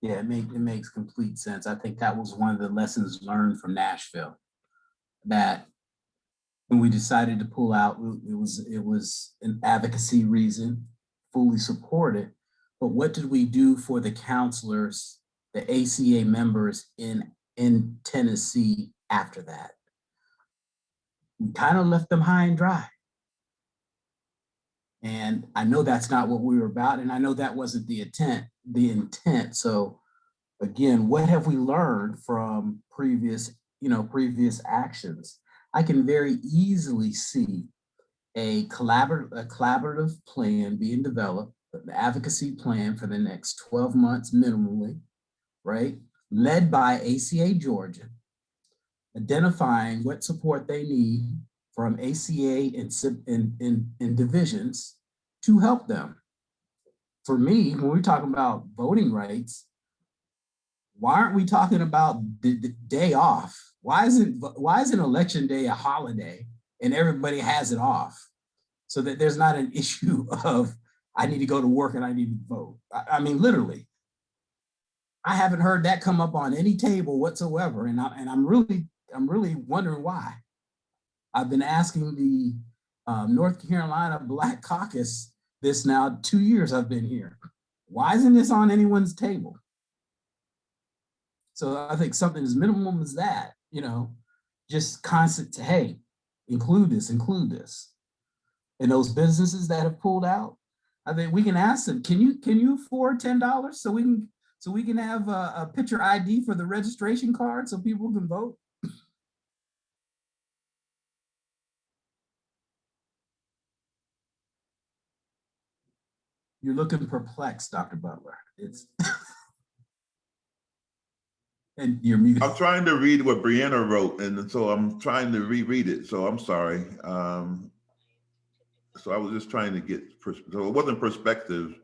Yeah, it makes complete sense. I think that was one of the lessons learned from Nashville, that when we decided to pull out, it was an advocacy reason, fully supported. But what did we do for the counselors, the ACA members in Tennessee after that? We kind of left them high and dry. And I know that's not what we were about. And I know that wasn't the intent. So again, what have we learned from previous actions? I can very easily see a collaborative plan being developed, the advocacy plan for the next 12 months minimally, right? Led by ACA Georgia, identifying what support they need from ACA and divisions to help them. For me, when we're talking about voting rights, why aren't we talking about the day off? Why isn't election day a holiday and everybody has it off so that there's not an issue of I need to go to work and I need to vote? I mean, literally, I haven't heard that come up on any table whatsoever, and I'm really wondering why. I've been asking the North Carolina Black Caucus this now 2 years I've been here. Why isn't this on anyone's table? So I think something as minimum as that, you know, just constant to, hey, include this. And those businesses that have pulled out, I think we can ask them, can you afford $10 so we can have a picture ID for the registration card so people can vote? You're looking perplexed, Dr. Butler. It's and you're muted. I'm trying to read what Brianna wrote, and so I'm trying to reread it. So I'm sorry. So I was just trying to get, so it wasn't perspective.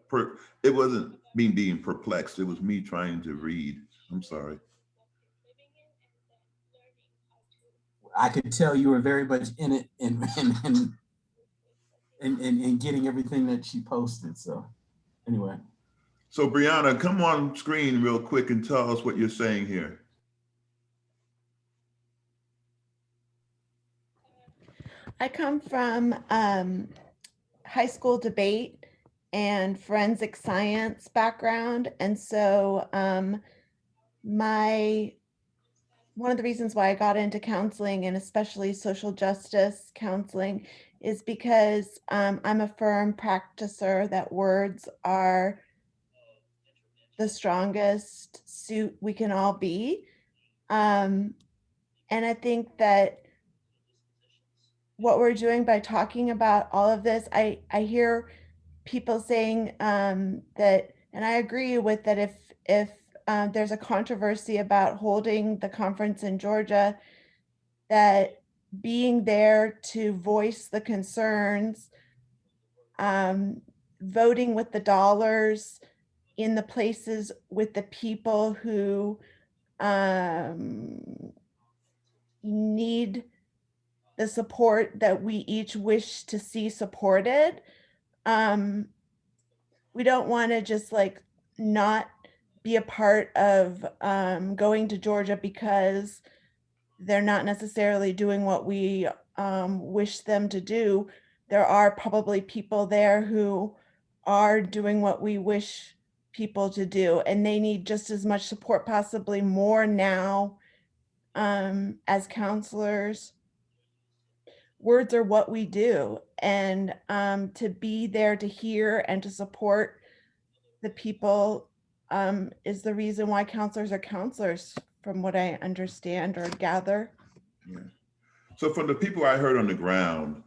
It wasn't me being perplexed. It was me trying to read. I'm sorry. I could tell you were very much in it and getting everything that she posted. So anyway. So Brianna, come on screen real quick and tell us what you're saying here. I come from high school debate and forensic science background. And so one of the reasons why I got into counseling and especially social justice counseling is because I'm a firm practicer that words are the strongest suit we can all be. And I think that what we're doing by talking about all of this, I hear people saying that, and I agree with that, if there's a controversy about holding the conference in Georgia, that being there to voice the concerns, voting with the dollars in the places with the people who need the support that we each wish to see supported. We don't want to just like not be a part of going to Georgia because they're not necessarily doing what we wish them to do. There are probably people there who are doing what we wish people to do, and they need just as much support, possibly more now as counselors. Words are what we do, and to be there to hear and to support the people is the reason why counselors are counselors, from what I understand or gather. Yeah. So from the people I heard on the ground,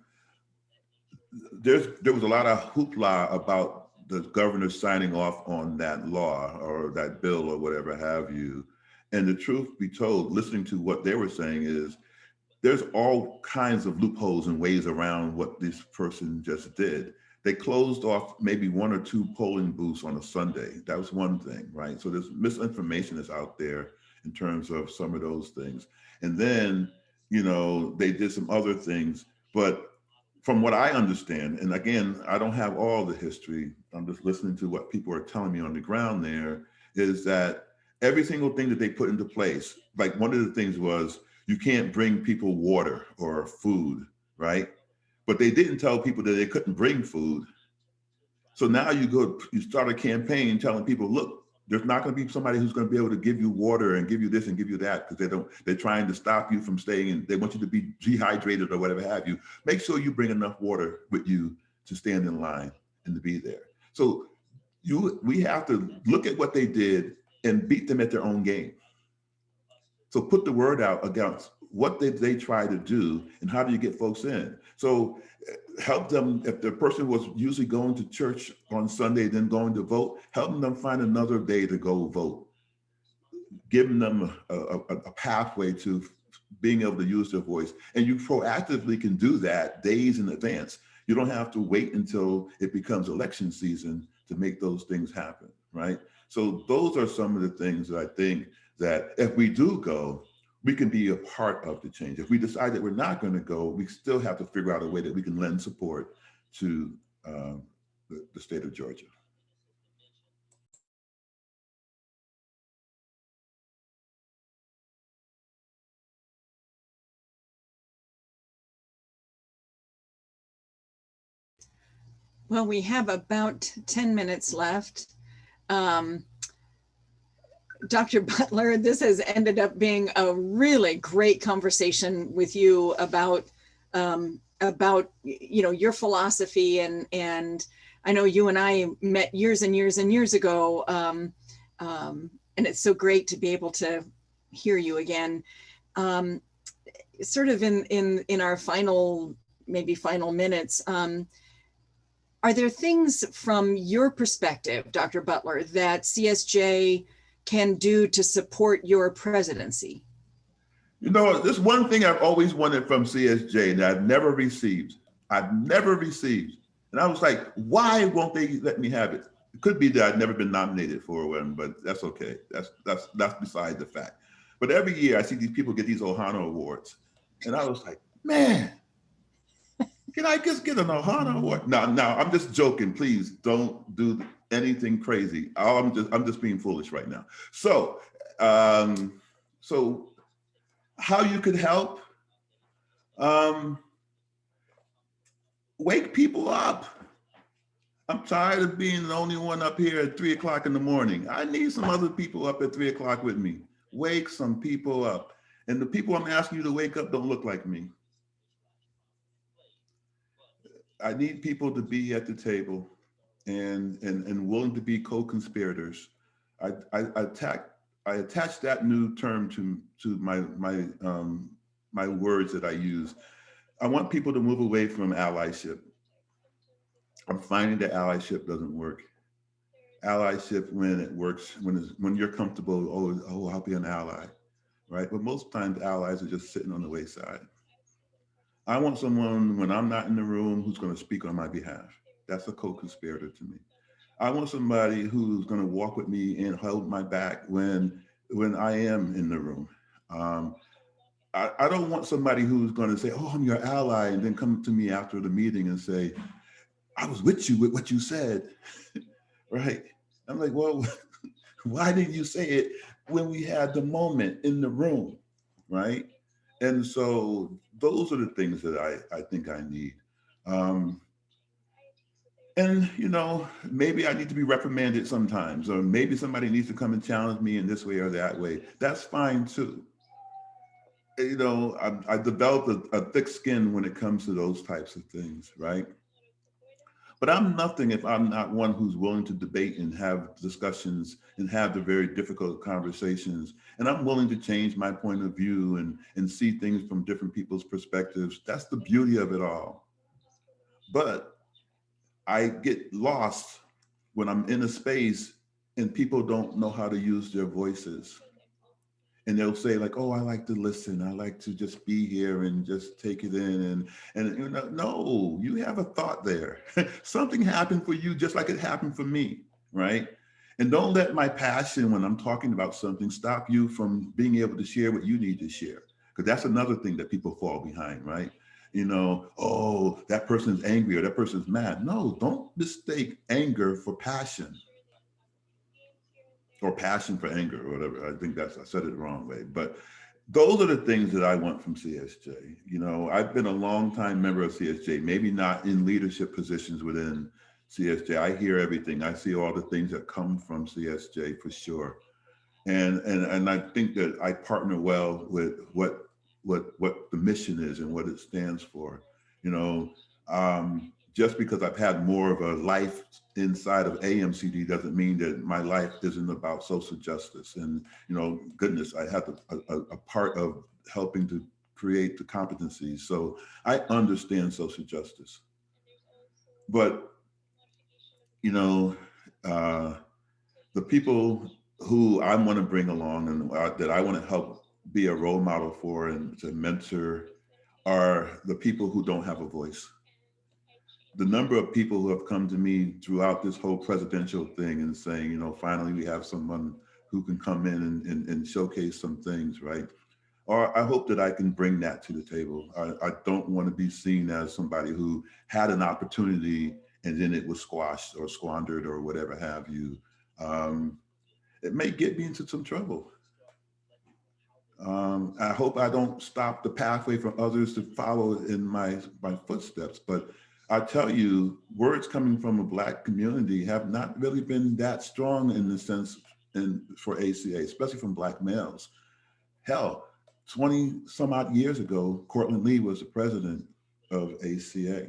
there was a lot of hoopla about the governor signing off on that law or that bill or whatever have you. And the truth be told, listening to what they were saying is there's all kinds of loopholes and ways around what this person just did. They closed off maybe 1 or 2 polling booths on a Sunday. That was one thing, right? So there's misinformation that's out there in terms of some of those things. And then, you know, they did some other things, but from what I understand, and again, I don't have all the history, I'm just listening to what people are telling me on the ground there, is that every single thing that they put into place, like one of the things was, you can't bring people water or food, right? But they didn't tell people that they couldn't bring food. So now you start a campaign telling people, look, there's not going to be somebody who's going to be able to give you water and give you this and give you that, because they're trying to stop you from staying in. They want you to be dehydrated or whatever have you. Make sure you bring enough water with you to stand in line and to be there. So we have to look at what they did and beat them at their own game. So put the word out against what did they try to do and how do you get folks in? So help them, if the person was usually going to church on Sunday, then going to vote, helping them find another day to go vote. Giving them a pathway to being able to use their voice. And you proactively can do that days in advance. You don't have to wait until it becomes election season to make those things happen, right? So those are some of the things that I think that if we do go, we can be a part of the change. If we decide that we're not going to go, we still have to figure out a way that we can lend support to the state of Georgia. Well, we have about 10 minutes left. Dr. Butler, this has ended up being a really great conversation with you about your philosophy, and I know you and I met years and years and years ago, and it's so great to be able to hear you again. Sort of in our final minutes, are there things from your perspective, Dr. Butler, that CSJ can do to support your presidency? You know, there's one thing I've always wanted from CSJ that I've never received. And I was like, why won't they let me have it? It could be that I've never been nominated for one, but that's okay. That's beside the fact. But every year I see these people get these Ohana Awards. And I was like, man, can I just get an Ohana Award? No, I'm just joking. Please don't do anything crazy. I'm just being foolish right now. So, so how you could help? Wake people up. I'm tired of being the only one up here at 3 o'clock in the morning. I need some other people up at 3 o'clock with me. Wake some people up. And the people I'm asking you to wake up don't look like me. I need people to be at the table and willing to be co-conspirators. I attach that new term to my words that I use. I want people to move away from allyship. I'm finding that allyship doesn't work. Allyship, when it works, when you're comfortable, oh, I'll be an ally, right? But most times allies are just sitting on the wayside. I want someone, when I'm not in the room, who's going to speak on my behalf. That's a co-conspirator to me. I want somebody who's going to walk with me and hold my back when I am in the room. I don't want somebody who's going to say, oh, I'm your ally, and then come to me after the meeting and say, I was with you with what you said, right? I'm like, well, why didn't you say it when we had the moment in the room, right? And so those are the things that I think I need. And, you know, maybe I need to be reprimanded sometimes, or maybe somebody needs to come and challenge me in this way or that way. That's fine too. You know, I developed a thick skin when it comes to those types of things, right? But I'm nothing if I'm not one who's willing to debate and have discussions and have the very difficult conversations. And I'm willing to change my point of view and see things from different people's perspectives. That's the beauty of it all. But I get lost when I'm in a space and people don't know how to use their voices. And they'll say like, oh, I like to listen. I like to just be here and just take it in. And you know, no, you have a thought there. Something happened for you just like it happened for me, right? And don't let my passion when I'm talking about something stop you from being able to share what you need to share. Because that's another thing that people fall behind, right? You know, oh, that person's angry or that person's mad. No, don't mistake anger for passion. Or passion for anger or whatever. I think I said it the wrong way. But those are the things that I want from CSJ. You know, I've been a long-time member of CSJ, maybe not in leadership positions within CSJ. I hear everything. I see all the things that come from CSJ for sure. And I think that I partner well with what the mission is and what it stands for. You know, just because I've had more of a life inside of AMCD doesn't mean that my life isn't about social justice. And, you know, goodness, I have a part of helping to create the competencies. So I understand social justice. But, you know, the people who I want to bring along and that I want to help be a role model for and to mentor are the people who don't have a voice. The number of people who have come to me throughout this whole presidential thing and saying, you know, finally we have someone who can come in and showcase some things, right? Or I hope that I can bring that to the table. I don't want to be seen as somebody who had an opportunity and then it was squashed or squandered or whatever have you. It may get me into some trouble. I hope I don't stop the pathway for others to follow in my footsteps, but I tell you, words coming from a Black community have not really been that strong in the sense for ACA, especially from Black males. Hell, 20 some odd years ago, Cortland Lee was the president of ACA.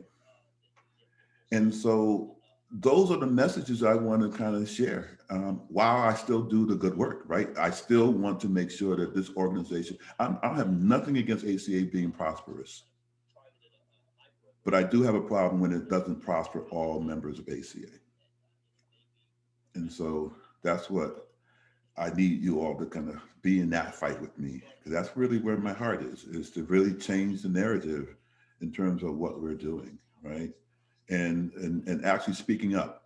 And so those are the messages I want to kind of share while I still do the good work, right? I still want to make sure that this organization, I have nothing against ACA being prosperous, but I do have a problem when it doesn't prosper all members of ACA. And so that's what I need you all to kind of be in that fight with me, because that's really where my heart is to really change the narrative in terms of what we're doing, right? And actually speaking up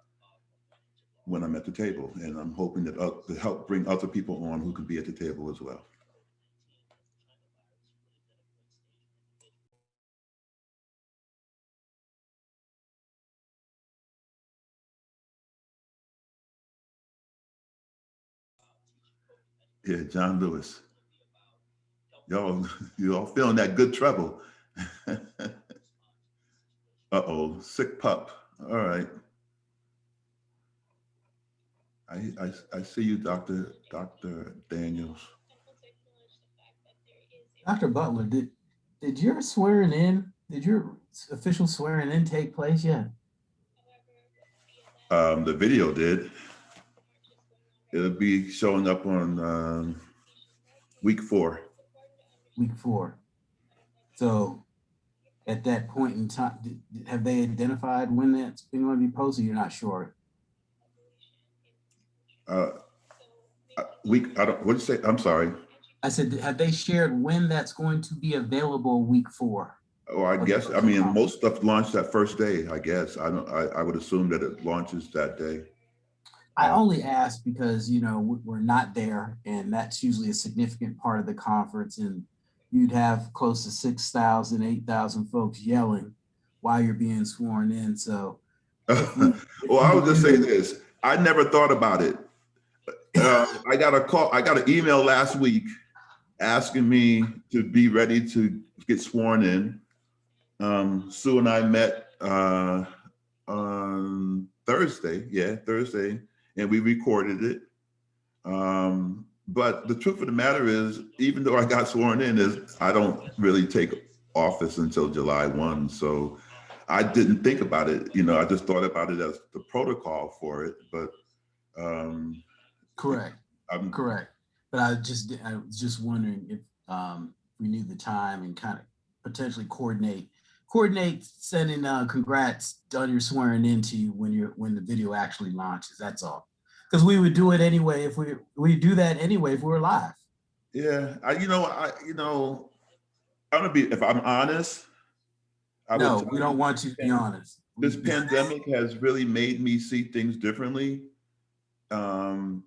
when I'm at the table. And I'm hoping that to help bring other people on who can be at the table as well. Yeah, John Lewis. Y'all, you all feeling that good trouble. Uh-oh, sick pup. All right. I see you, Dr. Daniels. Dr. Butler, did your swearing in, did your official swearing in take place yet? The video did. It'll be showing up on week 4. Week 4. So at that point in time, have they identified when that's going to be posted? You're not sure. What'd you say? I'm sorry. I said, have they shared when that's going to be available week 4? Oh, I guess, I mean, most stuff launched that first day, I guess. I would assume that it launches that day. I only ask because, you know, we're not there, and that's usually a significant part of the conference, and you'd have close to 6,000, 8,000 folks yelling while you're being sworn in. So, well, I would just say this. I never thought about it. I got an email last week asking me to be ready to get sworn in. Sue and I met on Thursday, and we recorded it. But the truth of the matter is, even though I got sworn in, I don't really take office until July 1. So I didn't think about it. You know, I just thought about it as the protocol for it. But correct. Correct. But I was just wondering if we knew the time and kind of potentially coordinate sending congrats on your swearing into you when the video actually launches. That's all. Because we would do it anyway if we do that anyway if we were live. Yeah, I'm gonna be, if I'm honest. No, we don't want you to be honest. This pandemic has really made me see things differently. And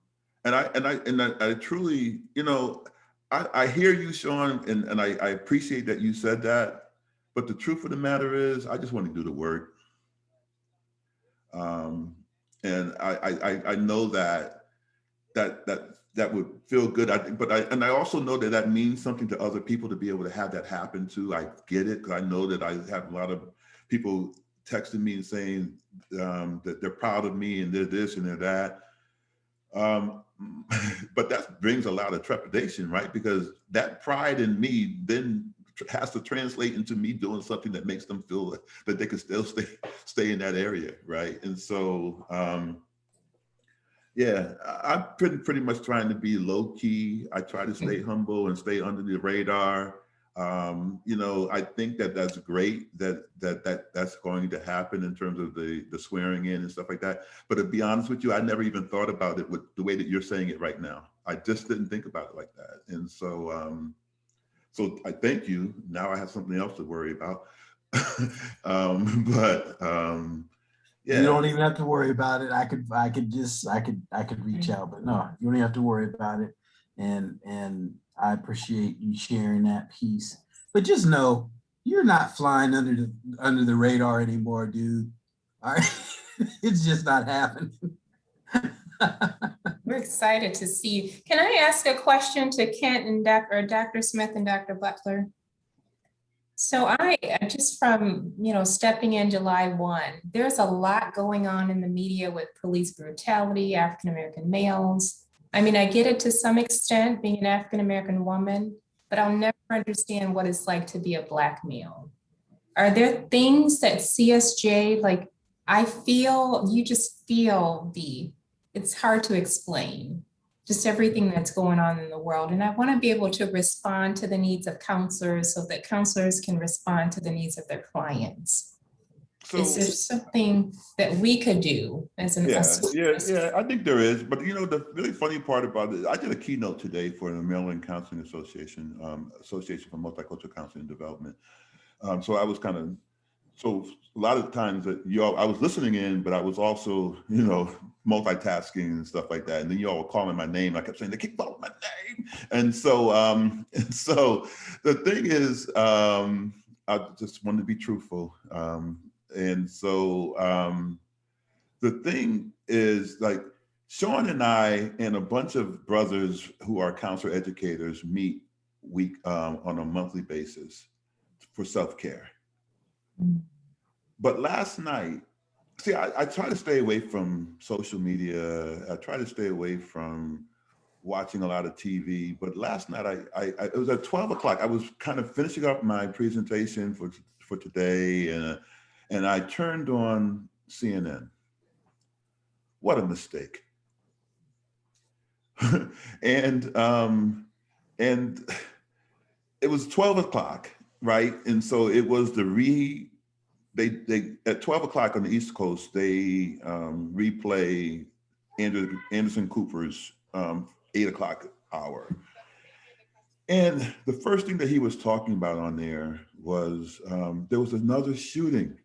I truly, you know, I hear you, Sean, and I appreciate that you said that. But the truth of the matter is, I just want to do the work. And I know that would feel good. I also know that means something to other people to be able to have that happen too. I get it, because I know that I have a lot of people texting me and saying that they're proud of me and they're this and they're that. But that brings a lot of trepidation, right? Because that pride in me then has to translate into me doing something that makes them feel that they can still stay in that area, right? And so, yeah, I'm pretty much trying to be low key. I try to stay humble and stay under the radar. You know, I think that's great that's going to happen in terms of the swearing in and stuff like that. But to be honest with you, I never even thought about it with the way that you're saying it right now. I just didn't think about it like that. And so, so I thank you. Now I have something else to worry about. Yeah. You don't even have to worry about it. I could reach out, but no, you don't even have to worry about it. And I appreciate you sharing that piece. But just know you're not flying under the radar anymore, dude. All right. It's just not happening. We're excited to see you. Can I ask a question to Kent and Dr. Smith and Dr. Butler? So I just from, stepping in July 1, there's a lot going on in the media with police brutality, African-American males. I mean, I get it to some extent being an African-American woman, but I'll never understand what it's like to be a Black male. Are there things that CSJ, like, you just feel it's hard to explain, just everything that's going on in the world. And I want to be able to respond to the needs of counselors so that counselors can respond to the needs of their clients. Is there something that we could do as an Yeah, I think there is. But the really funny part about it, I did a keynote today for the Maryland Counseling Association, Association for Multicultural Counseling and Development. So I was so a lot of times that I was listening in, but I was also, multitasking and stuff like that. And then y'all were calling my name. I kept saying, they keep calling my name. And so, the thing is, I just wanted to be truthful. And so the thing is, like, Sean and I and a bunch of brothers who are counselor educators meet on a monthly basis for self-care. But last night, see, I try to stay away from social media. I try to stay away from watching a lot of TV. But last night, it was at 12 o'clock. I was kind of finishing up my presentation for today, and I turned on CNN. What a mistake. and it was 12 o'clock, right? And so it was they at 12 o'clock on the East Coast, they replay Anderson Cooper's 8 o'clock hour. And the first thing that he was talking about on there was there was another shooting.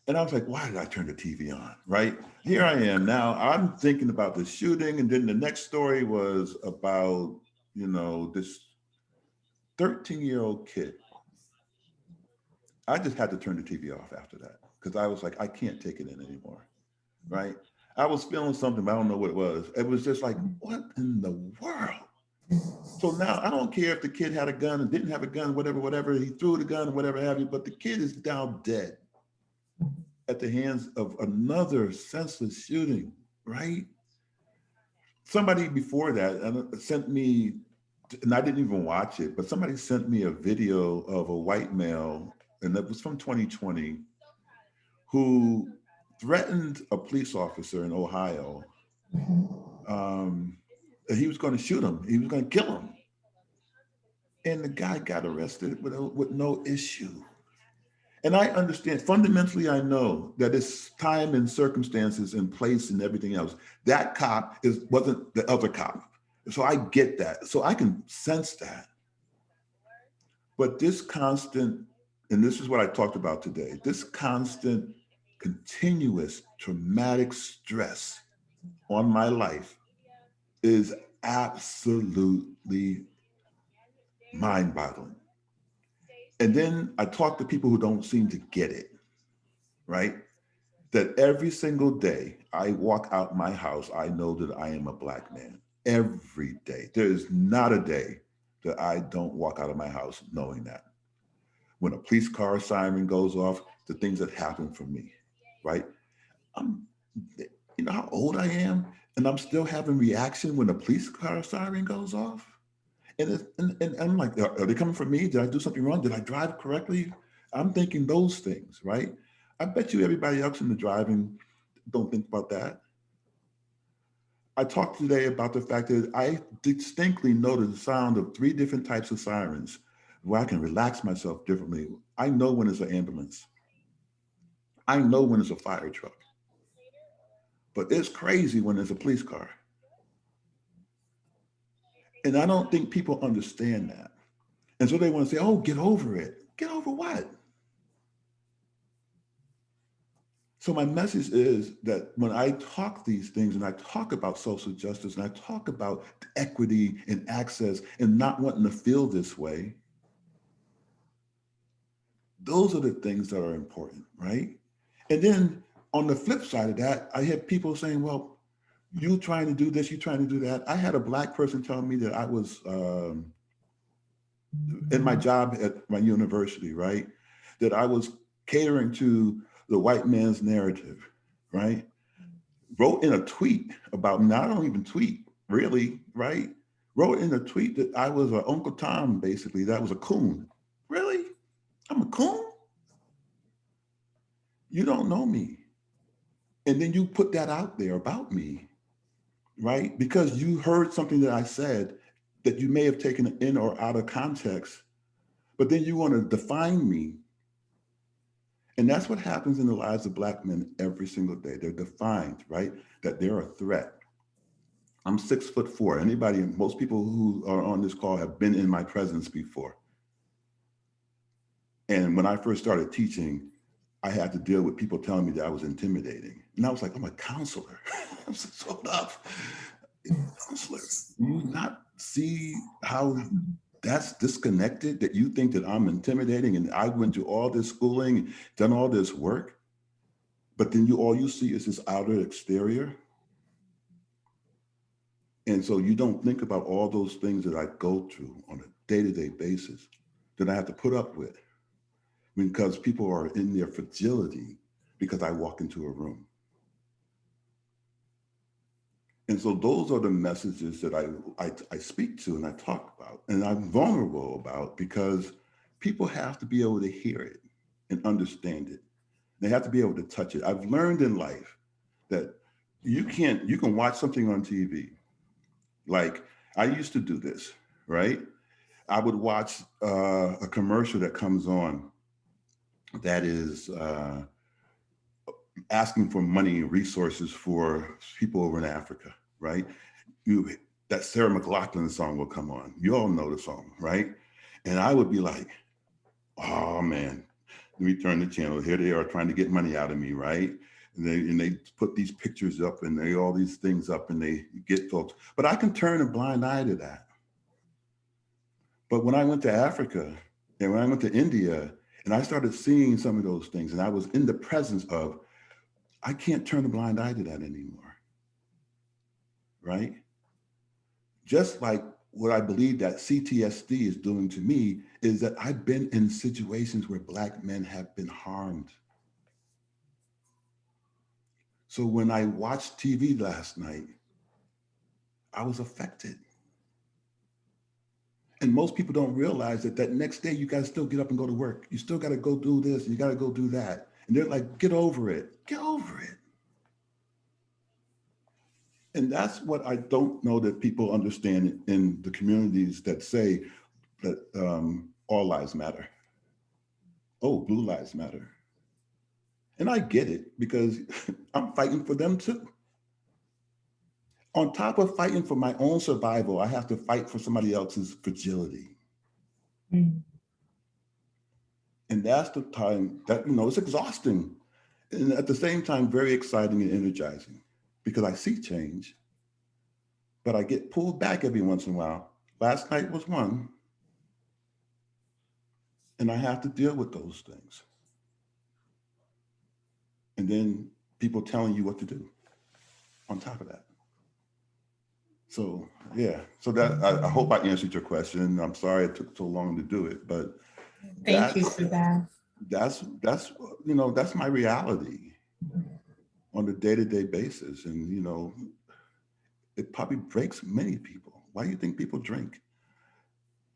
And I was like, why did I turn the TV on, right? Here I am now, I'm thinking about the shooting. And then the next story was about, this 13-year-old kid. I just had to turn the TV off after that because I was like, I can't take it in anymore, right? I was feeling something, but I don't know what it was. It was just like, what in the world? So now I don't care if the kid had a gun and didn't have a gun, whatever, he threw the gun, whatever have you, but the kid is now dead at the hands of another senseless shooting, right? Somebody before that sent me, and I didn't even watch it, but somebody sent me a video of a white male, and it was from 2020, who threatened a police officer in Ohio. He was going to shoot him. He was going to kill him. And the guy got arrested with no issue. And I understand, fundamentally, I know that it's time and circumstances and place and everything else. That cop wasn't the other cop. So I get that. So I can sense that. But this constant, and this is what I talked about today, this constant, continuous traumatic stress on my life is absolutely mind-boggling. And then I talk to people who don't seem to get it, right? That every single day I walk out my house, I know that I am a Black man. Every day. There is not a day that I don't walk out of my house knowing that. When a police car siren goes off, the things that happen for me, right? You know how old I am? And I'm still having reaction when a police car siren goes off? And I'm like, are they coming for me? Did I do something wrong? Did I drive correctly? I'm thinking those things, right? I bet you everybody else in the driving don't think about that. I talked today about the fact that I distinctly noticed the sound of 3 different types of sirens where I can relax myself differently. I know when it's an ambulance. I know when it's a fire truck. But it's crazy when it's a police car. And I don't think people understand that. And so they want to say, oh, get over it. Get over what? So my message is that when I talk these things and I talk about social justice and I talk about equity and access and not wanting to feel this way, those are the things that are important, right? And then on the flip side of that, I have people saying, well, you trying to do this, you trying to do that. I had a Black person tell me that I was in my job at my university, right, that I was catering to the white man's narrative, right? Wrote in a tweet about me. I don't even tweet, really, right? Wrote in a tweet that I was an Uncle Tom, basically, that was a coon. Really? I'm a coon? You don't know me. And then you put that out there about me, right? Because you heard something that I said that you may have taken in or out of context, but then you want to define me. And that's what happens in the lives of Black men every single day. They're defined, right? That they're a threat. I'm 6'4". Anybody, most people who are on this call have been in my presence before. And when I first started teaching, I had to deal with people telling me that I was intimidating. And I was like, I'm a counselor. I'm so tough. Counselor, do you not see how that's disconnected, that you think that I'm intimidating and I went to all this schooling, done all this work, but then all you see is this outer exterior? And so you don't think about all those things that I go through on a day-to-day basis that I have to put up with because people are in their fragility because I walk into a room. And so those are the messages that I speak to and I talk about and I'm vulnerable about because people have to be able to hear it and understand it. They have to be able to touch it. I've learned in life that you can watch something on TV. Like I used to do this, right? I would watch a commercial that comes on that is asking for money and resources for people over in Africa, right? That Sarah McLachlan song will come on. You all know the song, right? And I would be like, oh man, let me turn the channel. Here they are trying to get money out of me, right? And they put these pictures up and all these things up and they get folks. But I can turn a blind eye to that. But when I went to Africa and when I went to India and I started seeing some of those things and I was in the presence of, I can't turn a blind eye to that anymore, right? Just like what I believe that CTSD is doing to me is that I've been in situations where Black men have been harmed. So when I watched TV last night, I was affected. And most people don't realize that next day you gotta still get up and go to work. You still gotta go do this, and you gotta go do that. And they're like, get over it, get over it. And that's what I don't know that people understand in the communities that say that all lives matter. Oh, blue lives matter. And I get it because I'm fighting for them too. On top of fighting for my own survival, I have to fight for somebody else's fragility. Mm. And that's the time that, it's exhausting. And at the same time, very exciting and energizing because I see change, but I get pulled back every once in a while. Last night was one. And I have to deal with those things. And then people telling you what to do on top of that. So, yeah, so that I hope I answered your question. I'm sorry it took so long to do it, but thank you for that. That's my reality on a day-to-day basis. And, it probably breaks many people. Why do you think people drink?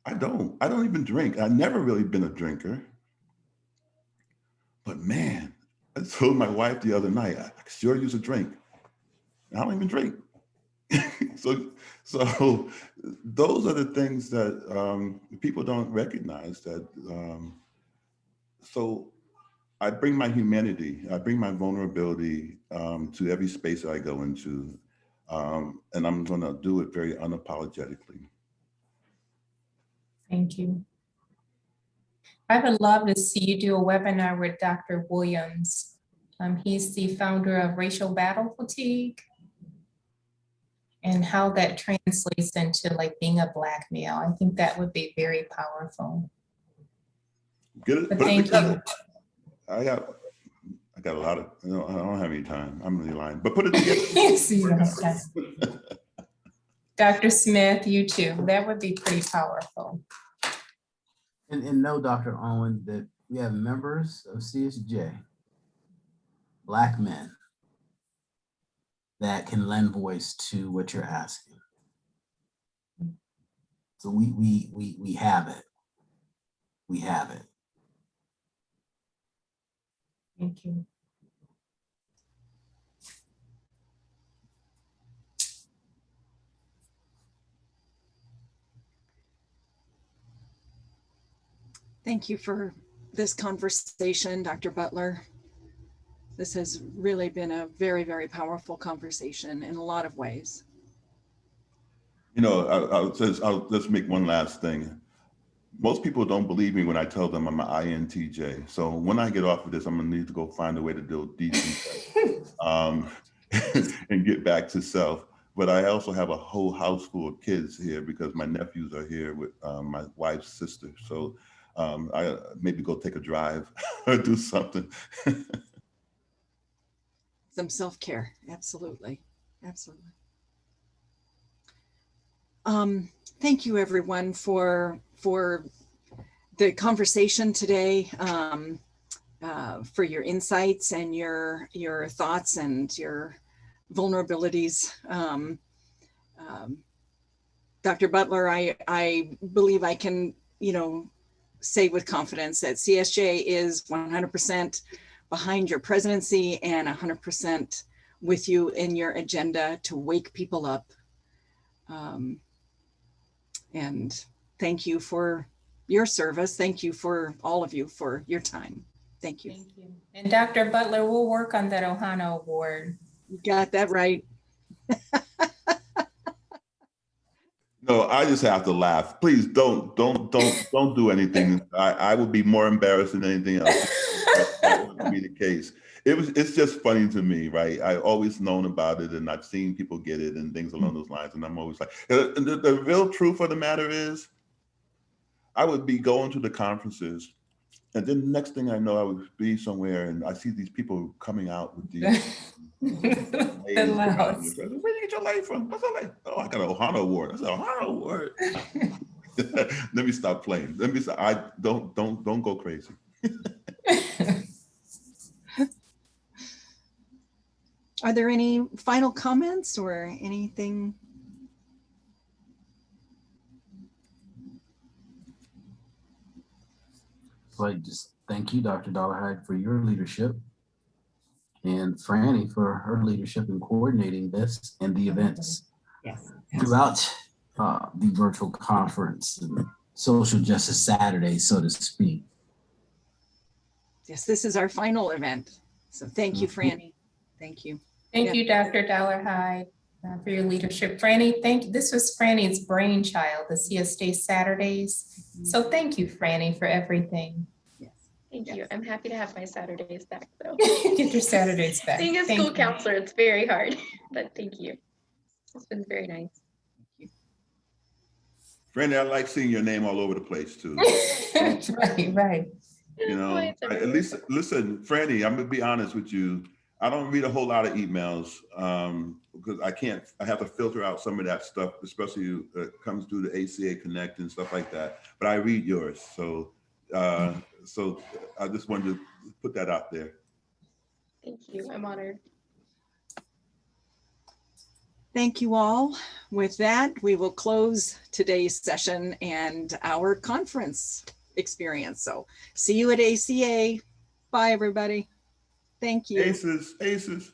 I don't even drink. I've never really been a drinker. But man, I told my wife the other night, I sure use a drink. I don't even drink. So those are the things that people don't recognize that. So I bring my humanity, I bring my vulnerability to every space that I go into. And I'm gonna do it very unapologetically. Thank you. I would love to see you do a webinar with Dr. Williams. He's the founder of Racial Battle Fatigue and how that translates into like being a Black male. I think that would be very powerful. But thank you. I got a lot of, I don't have any time. I'm really lying, but put it together. Dr. Smith, you too. That would be pretty powerful. And know, Dr. Owen, that we have members of CSJ, Black men, that can lend voice to what you're asking. So we have it. We have it. Thank you. Thank you for this conversation, Dr. Butler. This has really been a very, very powerful conversation in a lot of ways. You know, I'll just make one last thing. Most people don't believe me when I tell them I'm an INTJ. So when I get off of this, I'm gonna need to go find a way to do decent and get back to self. But I also have a whole house full of kids here because my nephews are here with my wife's sister. So I maybe go take a drive or do something. Some self-care, absolutely, absolutely. Thank you, everyone, for the conversation today, for your insights and your thoughts and your vulnerabilities. Dr. Butler, I believe I can, say with confidence that CSJ is 100% behind your presidency and 100% with you in your agenda to wake people up. And thank you for your service. Thank you for all of you for your time. Thank you. Thank you. And Dr. Butler, we'll work on that Ohana Award. You got that right. No, I just have to laugh. Please don't do anything. I would be more embarrassed than anything else. That wouldn't be the case. It's just funny to me, right? I always known about it and I've seen people get it and things along those lines. And I'm always like, and the real truth of the matter is, I would be going to the conferences and then the next thing I know, I would be somewhere and I see these people coming out with these. Where did you get your light from? What's that like? Oh, I got an Ohana Award. I said, Ohana Award. Let me stop playing. Let me stop. Don't go crazy. Are there any final comments or anything? So I just thank you, Dr. Dollarhide, for your leadership, and Franny for her leadership in coordinating this and the events throughout the virtual conference and Social Justice Saturday, so to speak. Yes, this is our final event. So thank you, Franny. Thank you. Thank you, Dr. Dollarhide, for your leadership. Franny, this was Franny's brainchild, the CSJ Saturdays. So thank you, Franny, for everything. Thank you. I'm happy to have my Saturdays back, though. Get your Saturdays back. Being a school counselor, it's very hard, but thank you. It's been very nice. Franny, I like seeing your name all over the place too. Right. You know, at least, listen, Franny, I'm gonna be honest with you. I don't read a whole lot of emails because I have to filter out some of that stuff, especially when it comes through the ACA Connect and stuff like that. But I read yours. So I just wanted to put that out there. Thank you. I'm honored. Thank you all. With that, we will close today's session and our conference experience. So see you at ACA. Bye, everybody. Thank you. Aces. Aces.